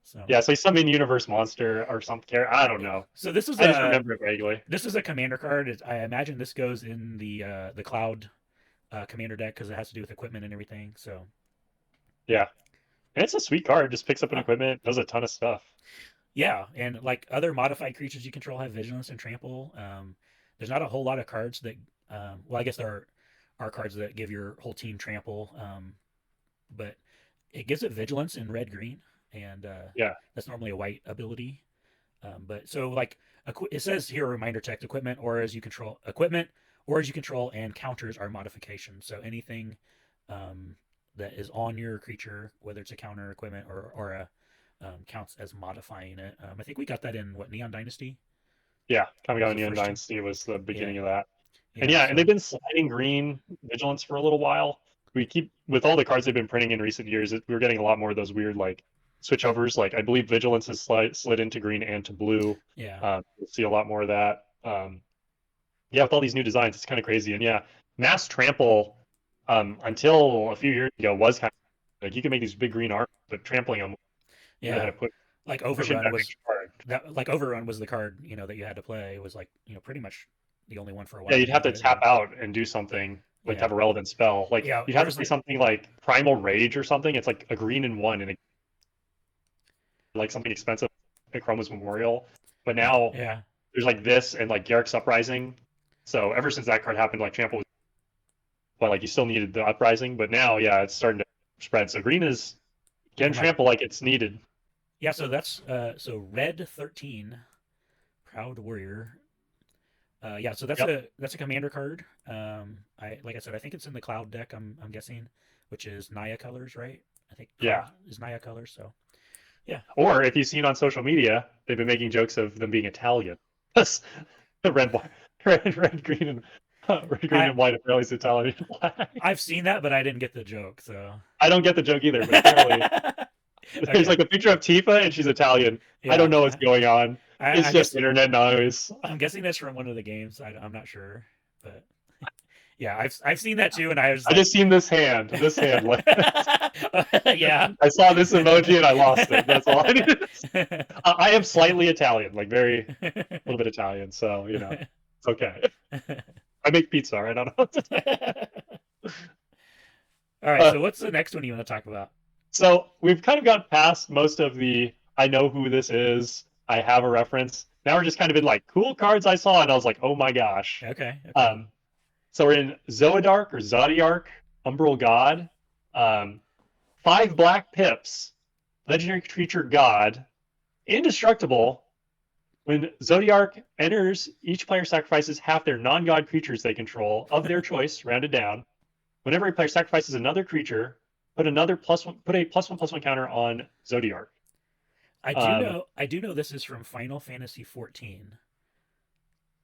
So Yeah, so he's some in-universe monster or something. I don't know. so this is I just a remember it vaguely. commander card. I imagine this goes in the cloud commander deck because it has to do with equipment and everything. So Yeah, and it's a sweet card. Just picks up an uh, equipment, does a ton of stuff. yeah, and like other modified creatures you control have vigilance and trample. There's not a whole lot of cards that well, I guess there are cards that give your whole team trample, but it gives it vigilance in red green, and Yeah, that's normally a white ability. But so like it says here, reminder text: equipment, or as you control, and counters are modifications. So anything um, that is on your creature, whether it's a counter, equipment, or a counts as modifying it. I think we got that in what, Neon Dynasty yeah. was Kamigawa the Neon first two. Dynasty was the Yeah, beginning of that. And yeah. yeah, and they've So been sliding green vigilance for a little while. We keep with all the cards they've been printing in recent years. We're getting a lot more of those weird like switchovers. Like I believe vigilance has slid into green and to blue. yeah, We'll see a lot more of that. Yeah, with all these new designs, it's kind of crazy. And yeah, mass trample until a few years ago was kind of like you can make these big green arms, but trampling them really had yeah. to Like push into Overrun that was extra card. that. Like Overrun was the card that you had to play. It was like pretty much the only one for a Yeah, while you'd you have had to to do. tap out and do something like to Yeah, have a relevant spell. Like yeah. you'd have to Where's play something like Primal Rage or something. It's like a green and one and like something expensive like Chroma's Memorial. But now yeah. there's like this and like Garrick's Uprising. So ever since that card happened, like Trample was but like you still needed the Uprising. But now, yeah, it's starting to spread. So green is getting Oh my. Trample like it's needed. Yeah. So that's so red 13, Proud Warrior. Yeah. So Yep. that's a commander card. I like I said, I think it's in the cloud deck. I'm guessing, which is Naya colors, right? I think cloud Yeah. is Naya colors. So yeah. Or if you've seen on social media, they've been making jokes of them being Italian. The red, red, green, and red, green, I and white apparently is Italian flag. I've seen that, but I didn't get the joke. So I don't get the joke either, but apparently there's okay. like a picture of Tifa and she's Italian. I don't Yeah. know what's going on. It's I just guess internet noise. I'm guessing that's from one of the games. I'm not sure, but yeah, I've seen that too, and I was I like, just seen this hand. This hand. yeah. I saw this emoji and I lost it. That's all I needed. I am slightly Italian, like very a little bit Italian, so it's okay. I make pizza. Right? I don't know what to say. All right, Uh, so what's the next one you want to talk about? so we've kind of got past most of the I know who this is. I have a reference. Now we're just kind of in like cool cards I saw, and I was like, oh my gosh. Okay, okay. Um, so we're in Zoedark or Zodiark, Umbral God. Um, 5 black pips, legendary creature god, indestructible. When Zodiark enters, each player sacrifices half their non-god creatures they control of their choice, rounded down. Whenever a player sacrifices another creature, put a +1/+1 counter on Zodiark. Um, I do know this is from Final Fantasy 14.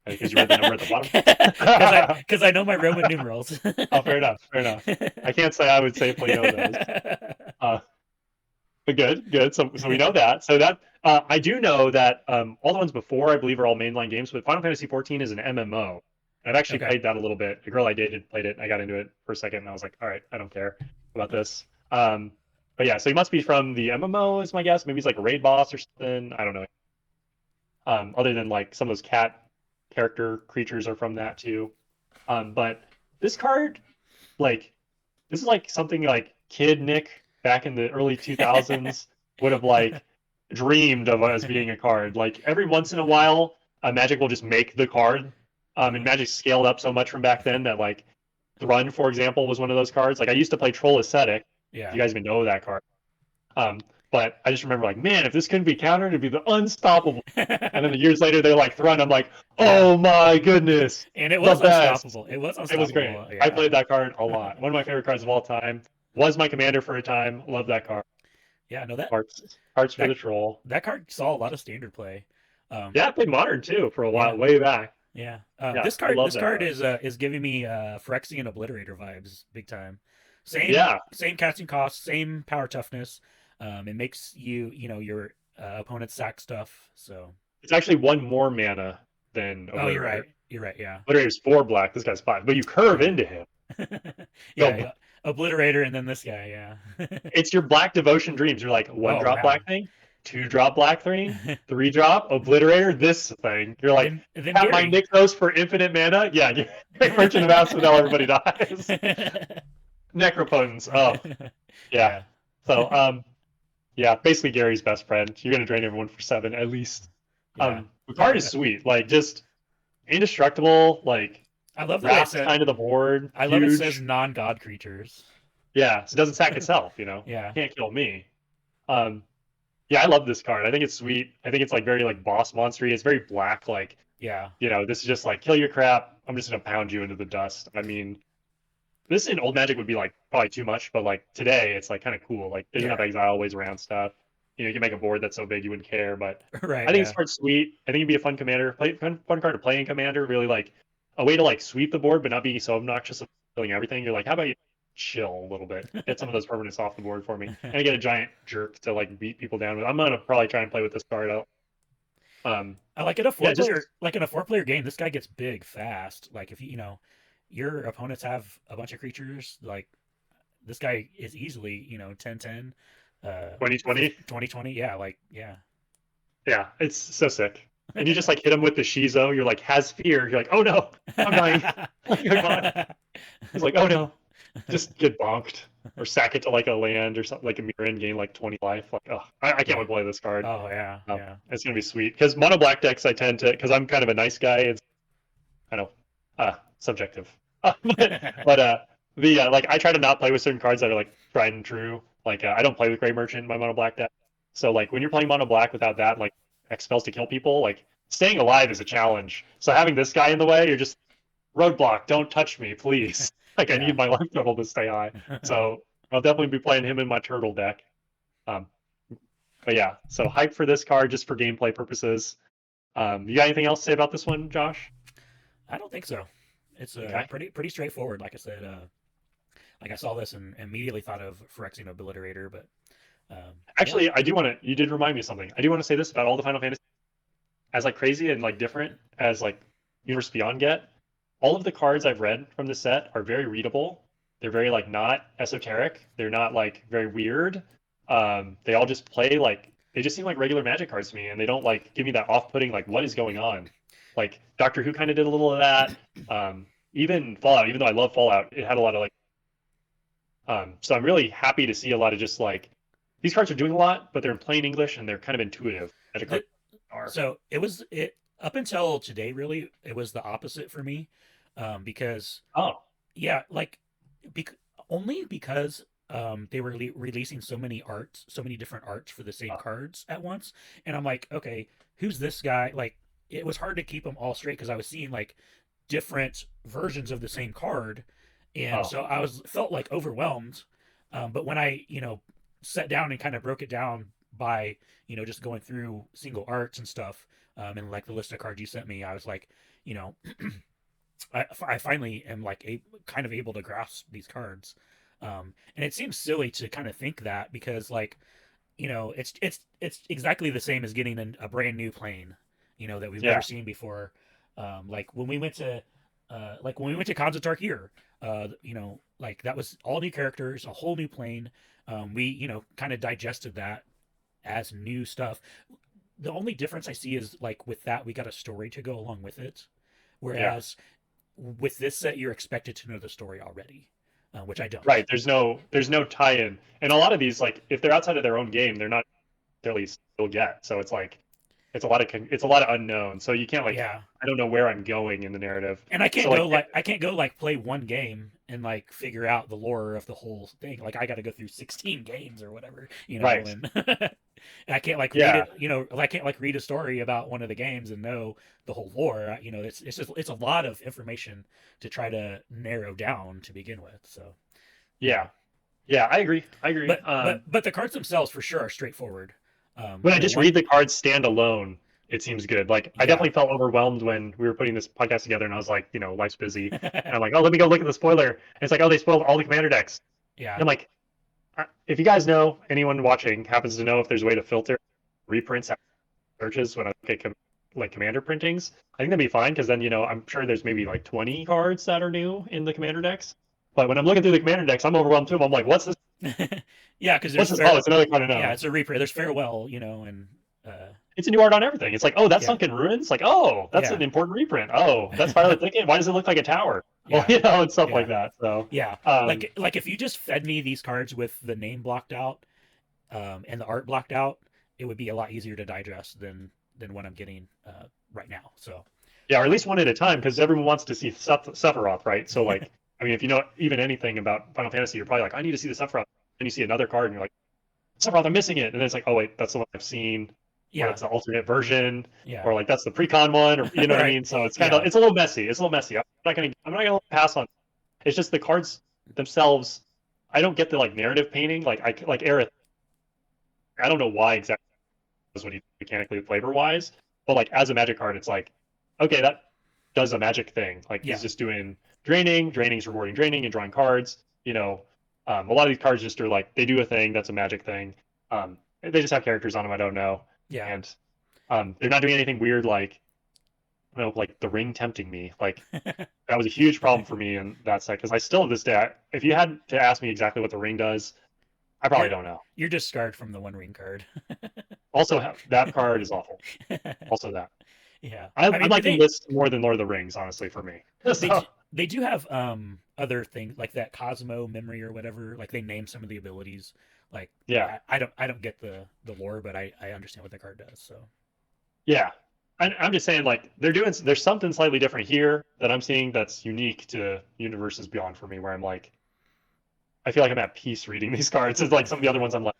because you read the number at the bottom. Because I know my Roman numerals. Oh, fair enough. Fair enough. I can't say I would safely know those. Uh, but good, good. So we know that. So that I do know that all the ones before I believe are all mainline games, but Final Fantasy 14 is an MMO. I've actually Okay. played that a little bit. The girl I dated played it. And I got into it for a second, and I was like, all right, I don't care about this. But yeah, so he must be from the MMO, is my guess. Maybe he's like a raid boss or something. I don't know. Other than like some of those cat character creatures are from that too. But this card, like, this is like something like Kid Nick back in the early 2000s would have like dreamed of as being a card. Like every once in a while, Magic will just make the card. And Magic scaled up so much from back then that like Thrun, for example, was one of those cards. Like I used to play Troll Ascetic. If Yeah. you guys even know that card. Um, but I just remember like, man, if this couldn't be countered, it'd be the unstoppable. And then the years later, they're like Thrun. I'm like, Yeah. oh my goodness, And it the was best. unstoppable. It was It was great. unstoppable. I Yeah. played that card a lot. One of my favorite cards of all time. Was my commander for a time. Love that card. Yeah, no Hearts for that the troll. that card saw a lot of standard play. Yeah, I played modern too for a while, Yeah. way back. Yeah. Yeah, I love This that card card. is giving me Phyrexian Obliterator vibes big time. Yeah, Same casting cost, same power toughness. It makes your opponent sack stuff. So it's actually one more mana than oh, you're right. Obliterator. You're right. Yeah. Obliterator's 4 black. This guy's 5. But you curve Yeah. into him. Yeah. So Yeah. Obliterator and then this guy. Yeah. it's your black devotion dreams. You're like one Oh drop wow. black thing. 2-drop black 3, 3-drop obliterator. This thing, you're like, then have my Gary. Nykthos for infinite mana. Yeah, Great Merchant of Asphodel, everybody dies. Necropotence. Oh, yeah. Yeah. So, yeah, basically Gary's best friend. You're gonna drain everyone for 7 at least. Yeah. The card is sweet. Like, just indestructible. Like, I love the way it wraps says. kind of the board. I love it Huge. says non-god creatures. Yeah, so it doesn't sack itself. Yeah. Can't kill me. Yeah, I love this card. I think it's sweet. I think it's like very like boss monstery. It's very black. Like, Yeah. this is just like kill your crap. I'm just gonna pound you into the dust. I mean, this in old Magic would be like probably too much, but like today it's like kind of cool. Like there's enough exile ways around stuff. You can make a board that's so big you wouldn't care. But Right. I think this card's sweet. I think it'd be a fun commander. Fun card to play in commander. Really like a way to like sweep the board, but not be so obnoxious of killing everything. You're like, how about you chill a little bit, get some of those permanents off the board for me, and I get a giant jerk to like beat people down with. I'm gonna probably try and play with this card out. I like in a 4-player, just, like in a 4-player game, this guy gets big fast. Like if your opponents have a bunch of creatures, like this guy is easily 10-10, 2020, 2020. Yeah, like yeah. Yeah, it's so sick. And you just like hit him with the Shizo. You're like, has fear. You're like, oh no, I'm dying. Come on. He's like, oh no. Just get bonked or sack it to like a land or something, like a mirror and gain like 20 life. Like, oh, I can't wait to play this card. Oh yeah, yeah. It's gonna be sweet because mono black decks I tend to, because I'm kind of a nice guy. It's kind of subjective, but like I try to not play with certain cards that are like tried and true. Like I don't play with Great Merchant in my mono black deck. So like when you're playing mono black without that, like X spells to kill people, like staying alive is a challenge. So having this guy in the way, you're just roadblock. Don't touch me, please. Like I need my life total to stay high. So I'll definitely be playing him in my turtle deck. But yeah, so hype for this card just for gameplay purposes. You got anything else to say about this one, Josh? I don't think so. It's Okay. pretty straightforward. Like I said, like I saw this and immediately thought of Phyrexian Obliterator, but Actually, I do want to. You did remind me of something. I do want to say this about all the Final Fantasy, as like crazy and like different as like Universe Beyond get. All of the cards I've read from the set are very readable. They're very like not esoteric. They're not like very weird. They all just play like they just seem like regular Magic cards to me, and they don't like give me that off-putting like what is going on. Like Doctor Who kind of did a little of that. Even Fallout, even though I love Fallout, it had a lot of like. So I'm really happy to see a lot of just like these cards are doing a lot, but they're in plain English and they're kind of intuitive. Magic cards are. So it up until today, really, it was the opposite for me, because yeah, like only because they were releasing so many different arts for the same cards at once, and I'm like, okay, who's this guy? Like, it was hard to keep them all straight because I was seeing like different versions of the same card, and so I felt like overwhelmed. But when I sat down and kind of broke it down by just going through single arts and stuff, and like the list of cards you sent me, I was like, I finally am like kind of able to grasp these cards. And it seems silly to kind of think that because like, it's exactly the same as getting a brand new plane, that we've never seen before. Like when we went to Khans of Tarkir, like that was all new characters, a whole new plane. We, kind of digested that as new stuff. The only difference I see is like with that, we got a story to go along with it. Whereas with this set, you're expected to know the story already, which I don't. Right. There's no tie-in. And a lot of these, like if they're outside of their own game, they're not necessarily still get. So it's like, it's a lot of unknown. So you can't like, I don't know where I'm going in the narrative. And I can't go play one game and like figure out the lore of the whole thing. Like I got to go through 16 games or whatever, Right. And I can't like read it, I can't like read a story about one of the games and know the whole lore. It's a lot of information to try to narrow down to begin with. So yeah, I agree. But the cards themselves for sure are straightforward. When I just read the cards stand alone, it seems good. Like I definitely felt overwhelmed when we were putting this podcast together, and I was like, life's busy, and I'm like, oh, let me go look at the spoiler. And it's like, oh, they spoiled all the commander decks. Yeah. And I'm like, if you guys know, anyone watching happens to know if there's a way to filter reprints searches when I look at like commander printings, I think that'd be fine because then I'm sure there's maybe like 20 cards that are new in the commander decks. But when I'm looking through the commander decks, I'm overwhelmed too. I'm like, what's this? Yeah, because What's there's this? Oh, it's another card yeah, unknown. it's a reprint. There's farewell, and It's a new art on everything. It's like, oh, that's yeah, Sunken Ruins. Like, oh, that's yeah, an important reprint. Oh, that's Firelight Thicket. Why does it look like a tower? Well, yeah, and stuff like yeah, that. So, yeah. um, Like if you just fed me these cards with the name blocked out, and the art blocked out, it would be a lot easier to digest than what I'm getting right now. So yeah, or at least one at a time, because everyone wants to see Sephiroth, right? So, like, I mean, if you know even anything about Final Fantasy, you're probably like, I need to see the Sephiroth. And you see another card, and you're like, Sephiroth, I'm missing it. And then it's like, oh wait, that's the one I've seen, or yeah, that's the alternate version, yeah, or like that's the precon one, or you know what I right, mean. So it's kind of yeah, it's a little messy. It's a little messy. I'm not gonna pass on. It's just the cards themselves. I don't get the like narrative painting. Like Aerith. I don't know why exactly is what he mechanically flavor wise, but like as a Magic card, it's like, okay, that does a Magic thing. Like yeah, he's just doing draining, draining's rewarding draining, and drawing cards. A lot of these cards just are like they do a thing that's a Magic thing. They just have characters on them I don't know, yeah. and they're not doing anything weird like like the ring tempting me. Like that was a huge problem for me in that set because I still to this day, if you had to ask me exactly what the ring does, I probably you're don't know. you're just scarred from the One Ring card. Also, that card is awful. Also, that Yeah, I I mean like the list more than Lord of the Rings, honestly, for me. So they do have other things like that Cosmo memory or whatever. Like they name some of the abilities. Like yeah, I don't get the lore, but I understand what the card does. So yeah. I'm just saying, like there's something slightly different here that I'm seeing that's unique to Universes Beyond for me, where I'm like, I feel like I'm at peace reading these cards. It's like some of the other ones I'm like,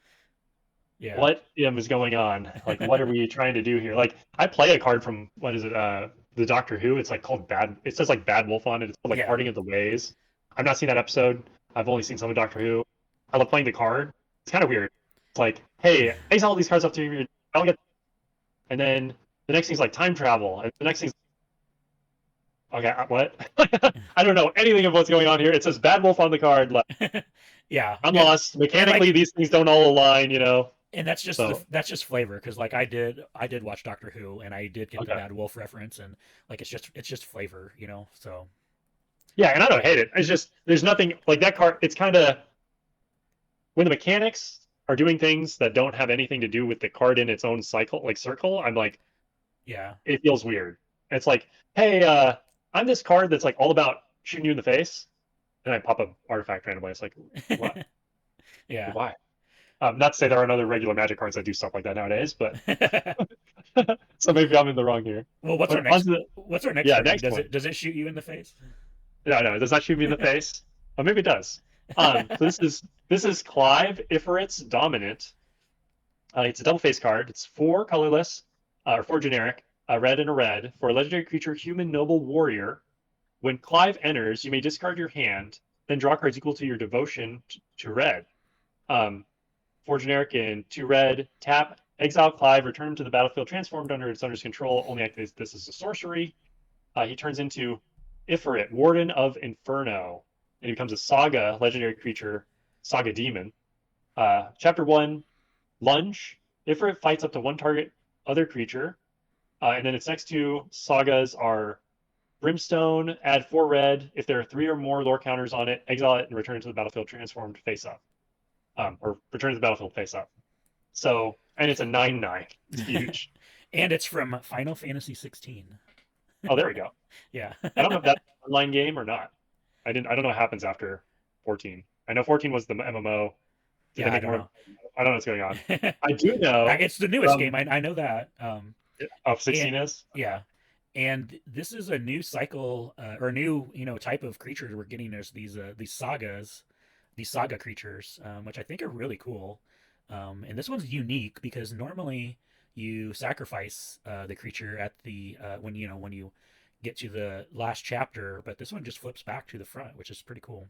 yeah, what is going on? Like, what are we trying to do here? Like, I play a card from what is it? The Doctor Who. It's like called Bad. It says like Bad Wolf on it. It's called like yeah, Parting of the Ways. I've not seen that episode. I've only seen some of Doctor Who. I love playing the card. It's kind of weird. It's like, hey, I sell all these cards up to you. I'll get, and then the next thing's like time travel, and the next thing's okay. What? I don't know anything of what's going on here. It says Bad Wolf on the card. Like, yeah. I'm lost. And Mechanically, like these things don't all align. and So that's just flavor because like I did watch Doctor Who and I did get the okay. Bad Wolf reference and like it's just flavor, So Yeah, and I don't hate it. It's just there's nothing like that card. It's kind of when the mechanics are doing things that don't have anything to do with the card in its own cycle, like circle. I'm like, yeah, it feels weird. It's like, hey, I'm this card that's like all about shooting you in the face, and I pop a artifact randomly. It's like, what? yeah. Why? Not to say there aren't other regular Magic cards that do stuff like that nowadays, but so maybe I'm in the wrong here. Well, But onto the what's our next yeah, card? next one. Does it shoot you in the face? No, it does not shoot me in the face. Or maybe it does. So this is Clive Ifrit's Dominant. It's a double face card. It's 4 colorless, or 4 generic, a red and a red for a legendary creature, human noble warrior. When Clive enters, you may discard your hand, then draw cards equal to your devotion to red. 4 generic and 2 red. Tap, exile Clive, return him to the battlefield transformed under its owner's control. Only activates this as a sorcery. He turns into Ifrit, Warden of Inferno, and he becomes a Saga legendary creature, Saga Demon. Chapter 1, Lunge. Ifrit fights up to 1 target other creature. And then its next 2 sagas are Brimstone, add 4 red. If there are 3 or more lore counters on it, exile it and return it to the battlefield transformed face up. Or return to the battlefield face up. So, and it's a 9/9. It's huge. And it's from Final Fantasy 16. Oh, there we go. Yeah. I don't know if that's an online game or not. I don't know what happens after 14. I know 14 was the MMO. Did Yeah, they I make don't more? know. I don't know what's going on. I do know It's the newest game. I know that. of And 16 is. yeah, and this is a new cycle or a new type of creature we're getting. There's these sagas, these saga creatures, which I think are really cool. And this one's unique because normally you sacrifice the creature at the when you get to the last chapter, but this one just flips back to the front, which is pretty cool.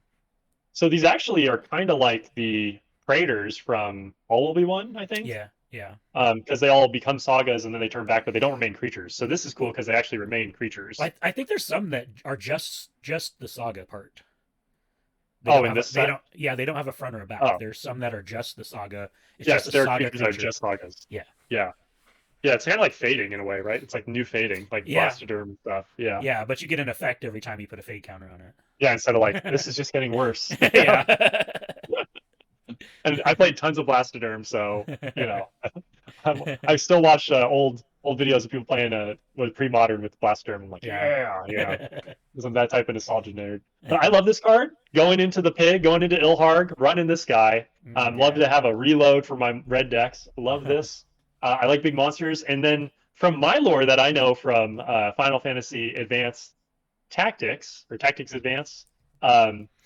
So these actually are kind of like the Praetors from All Will Be One, I think. Yeah, yeah. Because they all become sagas and then they turn back, but they don't remain creatures. So this is cool because they actually remain creatures. I think there's some that are just the saga part. Oh, in this They set? don't. Yeah, they don't have a front or a back. Oh, There's some that are just the saga. It's yes, just a their saga creatures are creature. just sagas. Yeah, Yeah. Yeah, it's kind of like fading in a way, right? It's like new fading, like yeah, Blastoderm and stuff. Yeah. yeah. But you get an effect every time you put a fade counter on Yeah, instead of like, it. this is just getting worse. Yeah. And I played tons of Blastoderm, so you know, I still watch old videos of people playing with pre-modern with Blastoderm. I'm like, Yeah. yeah, because I'm that type of nostalgia nerd. But I love this card. Going into the pig, going into Ilharg, running this guy. Love Yeah. to have a reload for my red decks. Love this. I like big monsters. And then from my lore that I know from Final Fantasy Advanced Tactics or Tactics Advance,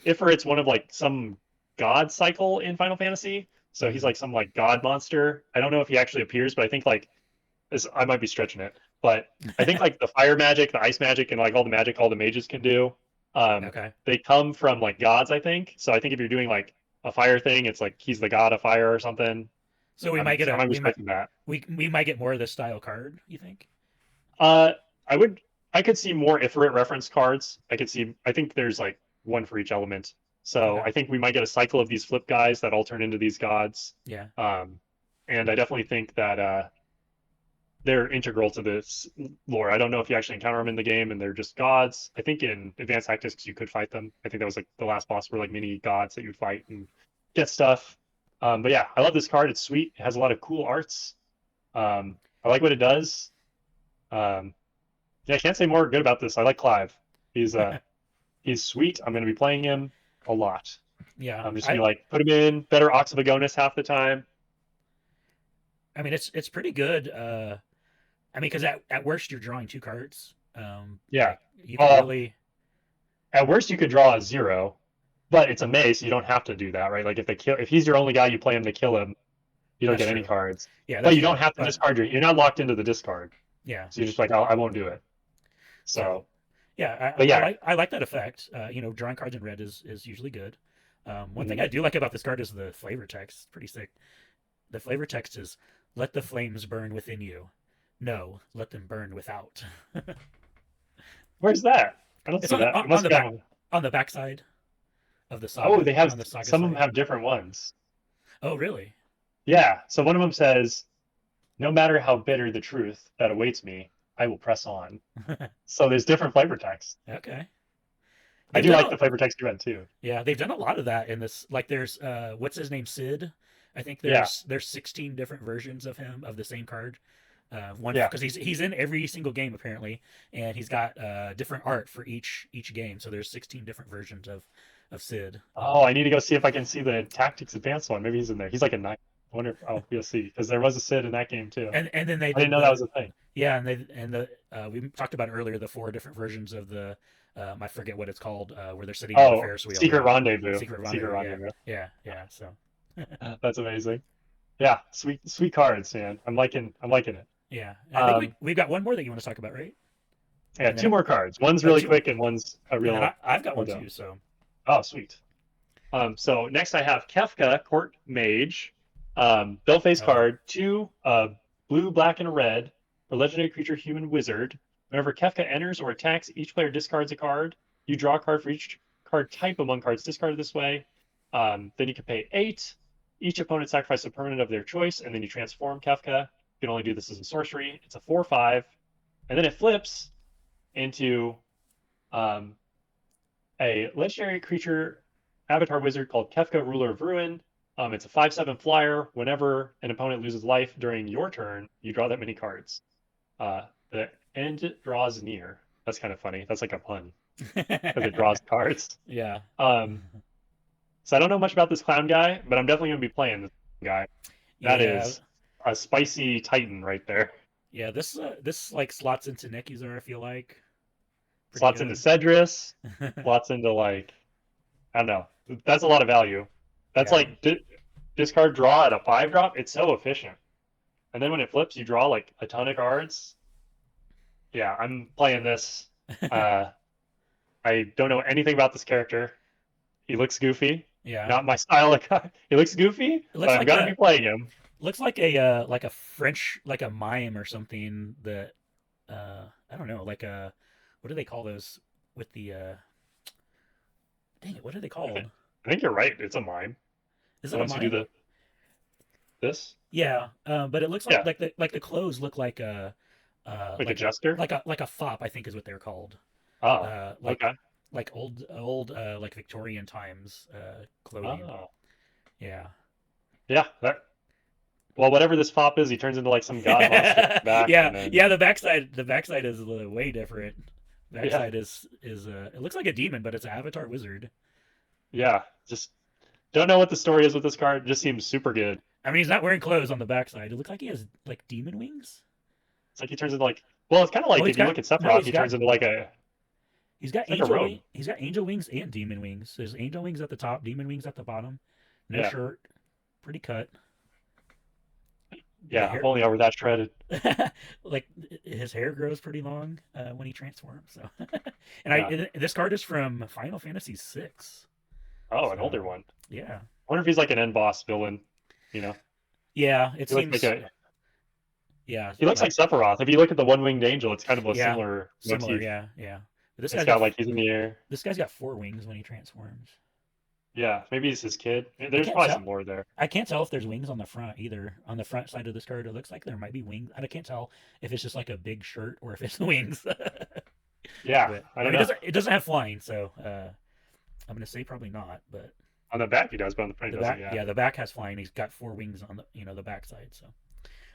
Ifrit's one of like some god cycle in Final Fantasy. So he's like some like god monster. I don't know if he actually appears, but I think like this, I might be stretching it, but I think like the fire magic, the ice magic, and like all the magic all the mages can do, Okay. they come from like gods. I think so. I think if you're doing like a fire thing, it's like he's the god of fire or something. So we might get I a might be stretching that. we might get more of this style card, you think? Uh, I would. I could see more Ifrit reference cards. I could see. I think there's like one for each element. So Okay. I think we might get a cycle of these flip guys that all turn into these gods. Yeah. And I definitely think that they're integral to this lore. I don't know if you actually encounter them in the game and they're just gods. I think in Advanced Tactics you could fight them. I think that was like the last boss were like mini gods that you would fight and get stuff. But yeah, I love this card. It's sweet. It has a lot of cool arts. I like what it does. Yeah, I can't say more good about this. I like Clive. He's he's sweet. I'm going to be playing him a lot. Yeah. I'm just going to like put him in better Oxyvagonus half the time. I mean, it's pretty good. I mean, because at worst you're drawing two cards. Yeah. Like, you can really. At worst, you could draw a 0, but it's a mace. So you don't have to do that, right? Like if he's your only guy, you play him to kill him. You don't That's get any true. cards. Yeah, But that's you true. don't have to But discard you're not locked into the discard. yeah. So you're just like, I won't do it. So So, yeah, but yeah, I like that effect. Drawing cards in red is usually good. One thing I do like about this card is the flavor text. It's pretty sick. The flavor text is "Let the flames burn within you." No, let them burn without. where's that? I don't It's see that. It on must the be back on. on the backside of the Oh, saga they have on the saga some of them side. have different ones. Oh, really? Yeah. So one of them says, "No matter how bitter the truth that awaits me, I will press on." So there's different flavor text. Okay. I They've do done like a the flavor text you read too. Yeah, they've done a lot of that in this. Like, there's what's his name, Sid. I think Yeah. there's 16 different versions of him of the same card. One Yeah. because he's in every single game apparently, and he's got different art for each game. So there's 16 different versions of Sid. Oh, I need to go see if I can see the Tactics Advanced one. Maybe he's in there. He's like a 9. I wonder if we'll see because there was a Sid in that game too. And then they I didn't did know that was a thing. yeah, and the we talked about earlier the four different versions of the I forget what it's called where they're sitting on the Oh, Ferris wheel. Secret Yeah, Rendezvous. Secret Secret Rendezvous. Yeah, Rendezvous. yeah. So That's amazing. Yeah, sweet cards, man. I'm liking it. yeah, and I think Um, we've got one more that you want to talk about, right? yeah, And then two more cards. One's oh, really two more. quick and one's a And then real I've got well one done. too. So Oh, sweet. So next I have Kefka, Court Mage. Build face oh card, 2 blue, black, and a red for legendary creature, human wizard. Whenever Kefka enters or attacks, each player discards a card. You draw a card for each card type among cards discarded this way. Then you can pay 8. Each opponent sacrifices a permanent of their choice, and then you transform Kefka. You can only do this as a sorcery. It's a 4/5, and then it flips into um, a legendary creature avatar wizard called Kefka, Ruler of Ruin. It's a 5/7 flyer. Whenever an opponent loses life during your turn, you draw that many cards. The end draws near. That's kind of funny. That's like a pun because it draws cards. yeah, Um, so I don't know much about this clown guy, but I'm definitely going to be playing this guy. That yeah, is a spicy titan right there. yeah. This like slots into Nekuzar. I feel like pretty Slots into good. Cedrus. Slots into like I don't know. That's a lot of value. That's Yeah. like discard draw at a 5-drop. It's so efficient. And then when it flips, you draw like a ton of cards. Yeah, I'm playing this. Uh, I don't know anything about this character. He looks goofy. Yeah. Not my style of guy. He looks goofy, It but looks I'm like gonna be playing him. like a French like a mime or something that I don't know like a what do they call those with the dang it what are they I think, called? I think you're right. It's a mime. Is The it a ones who do mime? this, Yeah, but it looks yeah, like the clothes look like a jester. like a fop I think is what they're called. Oh, okay. Like old like Victorian times clothing. Oh, Yeah. Yeah. Well, whatever this fop is, he turns into like some god monster back, Yeah, and then yeah. The backside is way different. yeah, Backside is it looks like a demon, but it's an avatar wizard. yeah. Just don't know what the story is with this card. Just seems super good. I mean, he's not wearing clothes on the backside. It looks like he has like demon wings. It's like he turns into like, well, it's kind of Oh, like he's if you got look at no. Sephiroth, he turns into like a it's like a robe. He's got angel wings and demon wings. There's angel wings at the top, demon wings at the bottom. No Yeah, shirt, pretty cut. The yeah. If hair, only I were that shredded. like his hair grows pretty long when he transforms. So, and Yeah. this card is from Final Fantasy VI. Oh, an older So one. yeah, I wonder if he's like an end boss villain. You know, yeah. It he looks like seems a yeah, he looks like Sephiroth. If you look at the one winged angel, it's kind of a yeah, similar similar. motif. Yeah, yeah. But It's got like he's in the air. this guy's got four wings when he transforms. Yeah, maybe it's his kid. I There's can't probably tell. some lore there. I can't tell if there's wings on the front either. On the front side of this card, it looks like there might be wings. I can't tell if it's just like a big shirt or if it's wings. Yeah, But I I don't mean, know. it doesn't have flying, so I'm gonna say probably not. But On the back he does, but on the front the he doesn't. back, Yeah. yeah, the back has flying. He's got four wings on the back side. So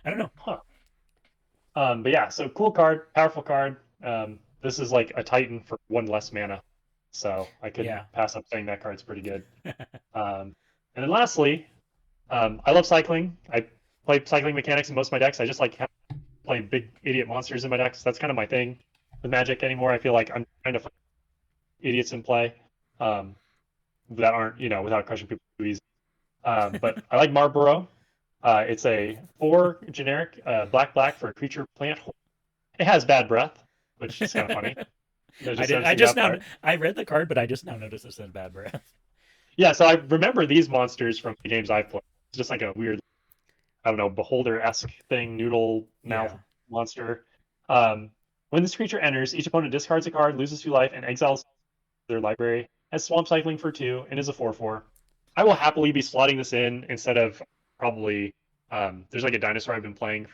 I don't know. Huh. But yeah, so cool card, powerful card. This is like a Titan for one less mana, so I couldn't Yeah, pass up saying that card's pretty good. And then lastly, I love cycling. I play cycling mechanics in most of my decks. I just like play big idiot monsters in my decks. That's kind of my thing with Magic anymore. I feel like I'm trying to find idiots in play um, that aren't, without crushing people too easy. But I like Marlboro. It's a 4 generic black for a creature plant. It has bad breath, which is kind of funny. I I just did. I noticing just that now. part. I read the card, but I just now noticed it said bad breath. Yeah, so I remember these monsters from the games I've played. It's just like a weird, I don't know, beholder-esque thing, noodle mouth Yeah. monster. When this creature enters, each opponent discards a card, loses 2 life, and exiles their library. Has swamp cycling for 2 and is a 4/4. I will happily be slotting this in instead of probably. There's like a dinosaur I've been playing,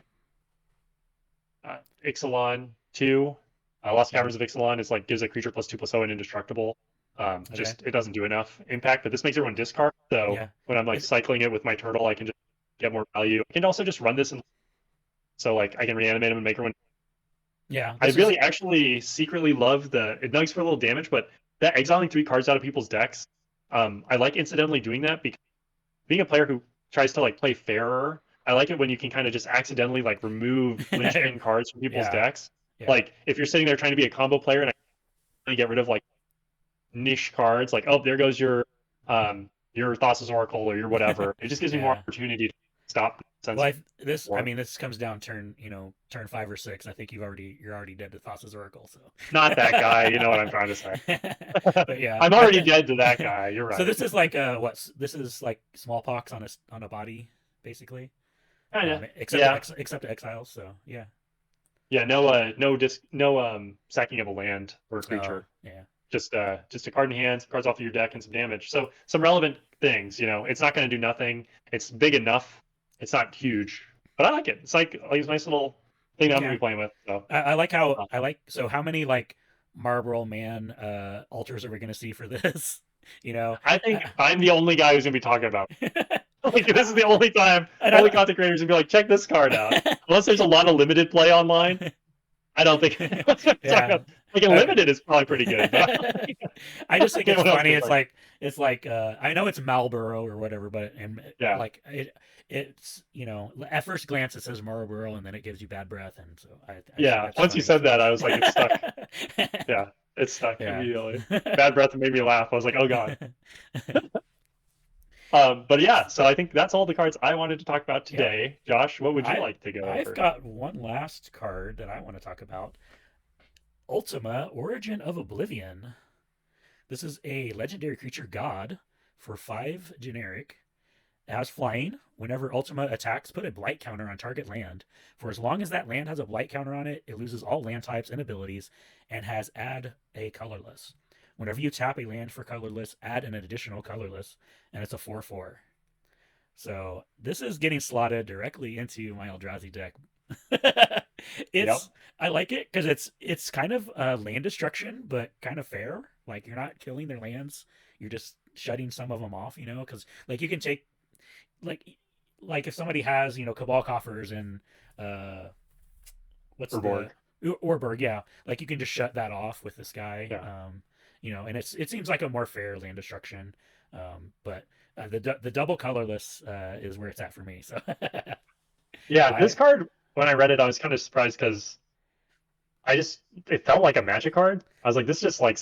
Ixalan 2. Lost Mhm. Caverns of Ixalan is like gives a creature +2/+0 and indestructible. Okay. Just it doesn't do enough impact, but this makes everyone discard. So Yeah. when I'm like Is cycling it with my turtle, I can just get more value. I can also just run this, and so like I can reanimate him and make everyone. yeah. I This is really actually secretly love it nugs for a little damage, but that exiling 3 cards out of people's decks, I like incidentally doing that because being a player who tries to like play fairer, I like it when you can kind of just accidentally like remove linchpin cards from people's yeah. decks. Yeah. Like if you're sitting there trying to be a combo player and I get rid of like niche cards, like oh there goes your Thassa's Oracle or your whatever. It just gives me more Yeah. opportunity to stop Well, nonsense. I More. mean, this comes down turn 5 or 6. I think you're already dead to Thassa's Oracle. So, Not that guy. You know what I'm trying to say. but yeah, I'm already dead to that guy. You're so right. this is like what? This is like smallpox on a body, basically. Kinda. Except Yeah. except exiles. So yeah. Yeah. No sacking of a land or a Oh creature. yeah. Just a card in hand, cards off of your deck, and some damage. So some relevant things. It's not going to do nothing. It's big enough. It's not huge, but I like it. It's like a nice little thing that I'm gonna Yeah. be playing with. So I like how uh, I like. So how many like Marlboro Man altars are we going to see for this? you know. I think I'm the only guy who's gonna be talking about it. Like this is the only time and only content creators gonna be like, check this card out. Unless there's a lot of limited play online, I don't think anyone's gonna talk yeah. about. Like a Uh, limited is probably pretty good, but I just think it's anyone else funny. gonna like, It's like I know it's Marlboro or whatever, but and yeah, like it's at first glance it says Marlboro and then it gives you bad breath, and so I just think yeah. that's Once you funny. said So. that, I was like, it's stuck. Yeah, it's stuck yeah. immediately. Bad breath made me laugh. I was like, oh god. But yeah, so I think that's all the cards I wanted to talk about yeah. today. Josh, what would you I like to go I've over? got one last card that I want to talk about. Ultima Origin of Oblivion. This is a legendary creature god for 5 generic. It has flying. Whenever Ultima attacks, put a blight counter on target land. For as long as that land has a blight counter on it, it loses all land types and abilities and has add a colorless. Whenever you tap a land for colorless, add an additional colorless, and it's a 4/4. So this is getting slotted directly into my Eldrazi deck. Yep. it's I like it because it's kind of land destruction, but kind of fair. Like you're not killing their lands, you're just shutting some of them off. Because like you can take like like if somebody has Cabal coffers and uh what's or the Borg. Orberg, yeah, like you can just shut that off with this guy. Yeah. And it seems like a more fair land destruction. But the double colorless is where it's at for me. So Yeah, this I card, when I read it, I was kind of surprised because it felt like a Magic card. I was like, this is just like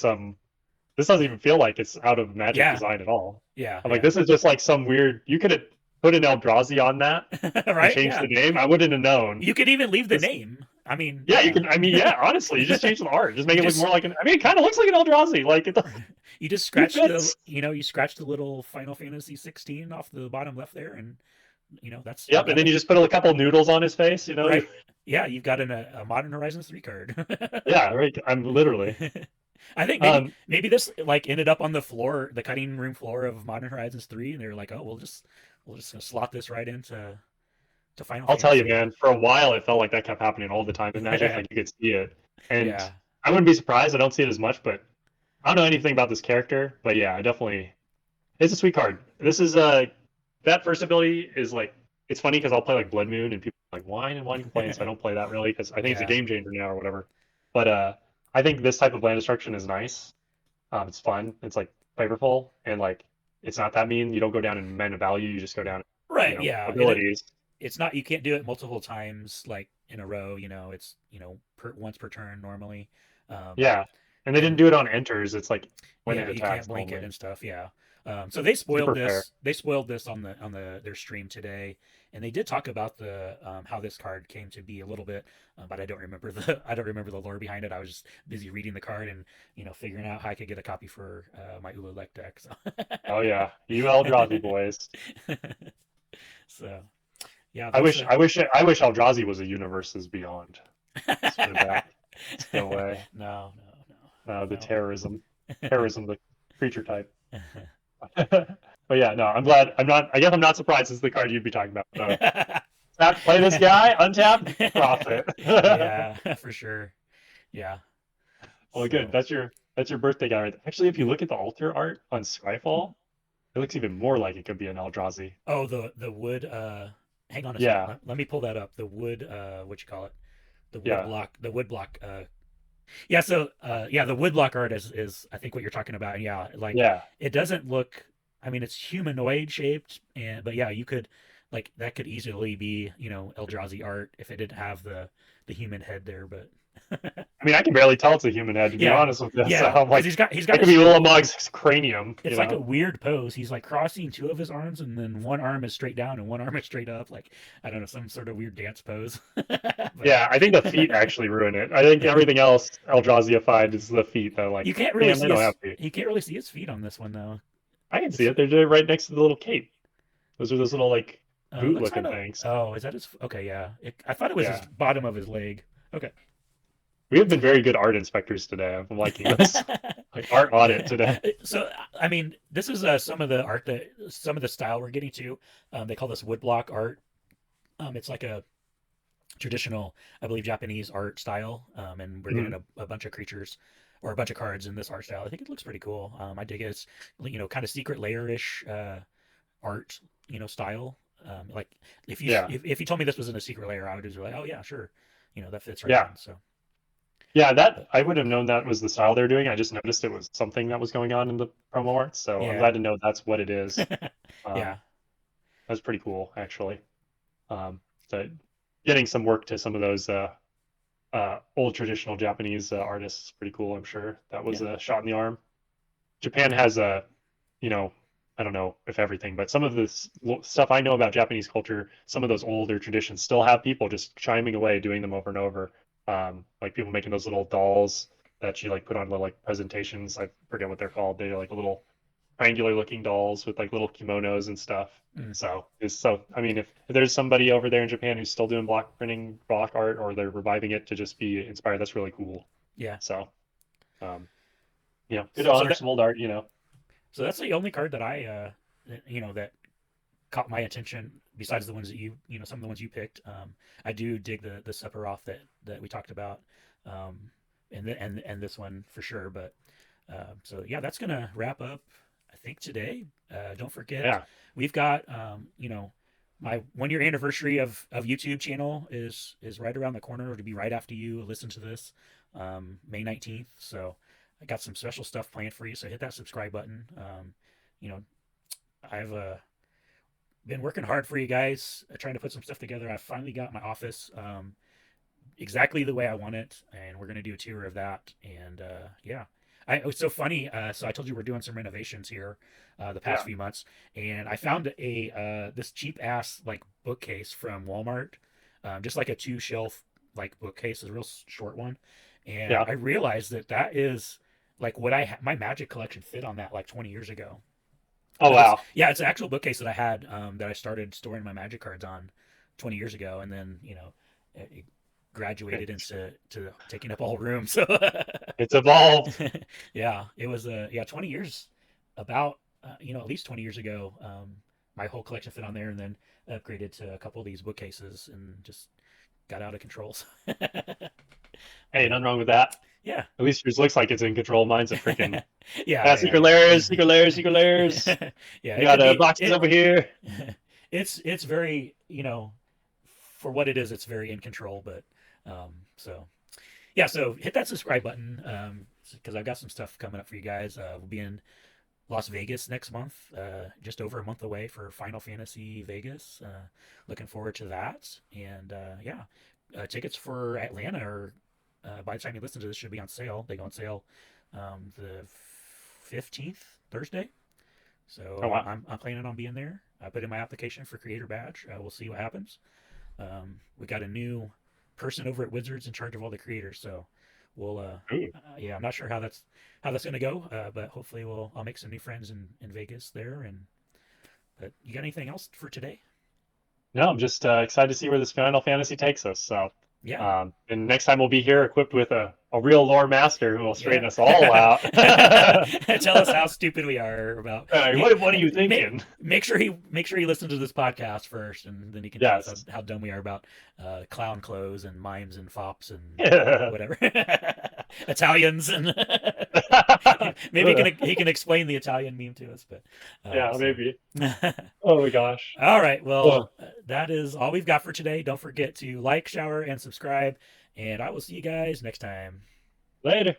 this doesn't even feel like it's out of Magic yeah, design at all. yeah, I'm like, yeah. this is just like some weird, you could have put an Eldrazi on that and Right? changed Yeah. the name. I wouldn't have known. You could even leave the This, name. I mean, yeah, you yeah. can, I mean, yeah, honestly, you just change the art. Just make You it look more just like I mean, it kind of looks like an Eldrazi. Like, you just it scratch the fits. you scratch the little Final Fantasy 16 off the bottom left there, and that's you Yep, and got then it. you just put a couple noodles on his face, Right? Yeah, you've got a Modern Horizons 3 card. Yeah, right. I'm literally. I think maybe Um, maybe this like ended up on the floor, the cutting room floor of Modern Horizons 3, and they were like, oh, we'll just slot this right into Final I'll tell you, Fantasy. man, for a while it felt like that kept happening all the time in Magic. Like you could see it. And Yeah. I wouldn't be surprised. I don't see it as much, but I don't know anything about this character. But yeah, I definitely it's a sweet card. This is that first ability is like it's funny because I'll play like Blood Moon and people are like whine and whine complaints. I don't play that really because I think it's a Yeah. game changer now or whatever. But I think this type of land destruction is nice. It's fun. It's like flavorful and like it's not that mean. You don't go down in mana value. You just go down, Right. Yeah. And abilities. it's not, you can't do it multiple times like in a row. It's once per turn normally. Um, Yeah, and they didn't and do it on enters. It's like when yeah, it you can't attacks blink it only. and stuff. Yeah. So they spoiled Super fair. this. They spoiled this on the their stream today, and they did talk about the how this card came to be a little bit, but I don't remember the lore behind it. I was just busy reading the card and figuring out how I could get a copy for my Ululek deck. So. Oh yeah, you Eldrazi boys. So yeah, I that's wish, I wish, I wish Eldrazi was a universes beyond. Let's put it back. No way. no, The no, terrorism, the creature type. no. But yeah, no, I'm glad. I'm not. I guess I'm not surprised. It's the card you'd be talking about. So, play this guy, untap, profit. Yeah, for sure. Yeah. Well, good. So, That's your birthday guy right there. Actually, if you look at the altar art on Skyfall, it looks even more like it could be an Eldrazi. oh, the wood. Hang on a second. Yeah, Let me pull that up. The wood. What you call it? The wood yeah, block. The wood block. Yeah. So, yeah, the wood block art is I think what you're talking about. And yeah, like yeah. it doesn't look. I mean, it's humanoid shaped, but yeah, you could like that could easily be Eldrazi art if it didn't have the human head there, but. I mean, I can barely tell it's a human head to be Yeah, honest with you. So yeah, I'm because like, he's got that could his be Ulamog's cranium. it's like a weird pose. He's like crossing two of his arms, and then one arm is straight down and one arm is straight up. Like I don't know, some sort of weird dance pose. But Yeah, I think the feet actually ruin it. I think everything else Eldraziified is the feet that like, you can't really damn, they see don't his. have feet. You can't really see his feet on this one though. I can see It's it. They're right next to the little cape. Those are those little like it boot looks looking kind of. things. Oh, is that his? Okay, yeah. I thought it was his Yeah. bottom of his leg. Okay. We have been very good art inspectors today. I'm liking this. Like art audit today. So I mean, this is some of the style we're getting to. They call this woodblock art. It's like a traditional, I believe, Japanese art style, and we're getting Mhm. a bunch of creatures or a bunch of cards in this art style. I think it looks pretty cool. I dig it. It's kind of secret layer-ish art, style. Like Yeah. if you told me this was in a secret layer, I would just be like, oh yeah, sure, that fits right Yeah. in. So, Yeah, that but I would have known that was the style they're doing. I just noticed it was something that was going on in the promo art, so I'm yeah, glad to know that's what it is. Um, yeah, that's pretty cool, actually. So getting some work to some of those old traditional Japanese artists is pretty cool. I'm sure that was yeah, a shot in the arm. Japan has you know, I don't know if everything, but some of this stuff I know about Japanese culture, some of those older traditions still have people just chiming away, doing them over and over. Like people making those little dolls that you like put on little like presentations. I forget what they're called. They're like little triangular looking dolls with like little kimonos and stuff. mm, So I mean, if there's somebody over there in Japan who's still doing block printing, block art, or they're reviving it to just be inspired, that's really cool. yeah. So um, good So, to so honor that some old art. so that's the only card that that caught my attention besides the ones that some of the ones you picked. I do dig the Sephiroth that we talked about, um, and this one for sure. But so yeah, that's gonna wrap up. I think today. Don't forget Yeah, we've got my 1 year anniversary of YouTube channel is right around the corner. To be right after you listen to this, May 19th. So I got some special stuff planned for you. So hit that subscribe button. You know, I've been working hard for you guys, trying to put some stuff together. I finally got my office exactly the way I want it, and we're gonna do a tour of that. And yeah, it was so funny. So I told you we're doing some renovations here the past Yeah. few months, and I found a this cheap ass like bookcase from Walmart, just like a 2 shelf like bookcase, a real short one. And Yeah. I realized that that is like what my Magic collection fit on that like 20 years ago. Oh But wow. yeah, it's an actual bookcase that I had that I started storing my Magic cards on 20 years ago, and then it graduated It's, into taking up all room. So it's evolved. yeah, it was 20 years, about at least 20 years ago. My whole collection fit on there, and then upgraded to a couple of these bookcases, and just got out of control. Hey, But nothing wrong with that. yeah, At least yours looks like it's in control. Mine's a freaking secret yeah, layers, secret layers, secret layers. yeah. Yeah, You it got could be boxes it. over here. It's very for what it is, it's very in control. But so yeah, so hit that subscribe button because I've got some stuff coming up for you guys. We'll be in Las Vegas next month, just over a month away for Final Fantasy Vegas. Looking forward to that. And yeah, tickets for Atlanta are by the time you listen to this should be on sale. They go on sale the 15th, Thursday. So Oh wow. I'm planning on being there. I put in my application for creator badge. We'll see what happens. We got a new person over at Wizards in charge of all the creators, so we'll Ooh. yeah, I'm not sure how that's gonna go, but hopefully I'll make some new friends in Vegas there. And but you got anything else for today? No, I'm just excited to see where this Final Fantasy takes us. So, Yeah, and next time we'll be here equipped with a real lore master who will straighten yeah. us all out. Tell us how stupid we are about. What are you thinking? Make sure he listens to this podcast first, and then he can tell us Yes. how dumb we are about clown clothes and mimes and fops and whatever Italians. And maybe he can explain the Italian meme to us. But Yeah, so maybe. Oh my gosh. all right, well, Oh, that is all we've got for today. Don't forget to like, shower, and subscribe, and I will see you guys next time. later.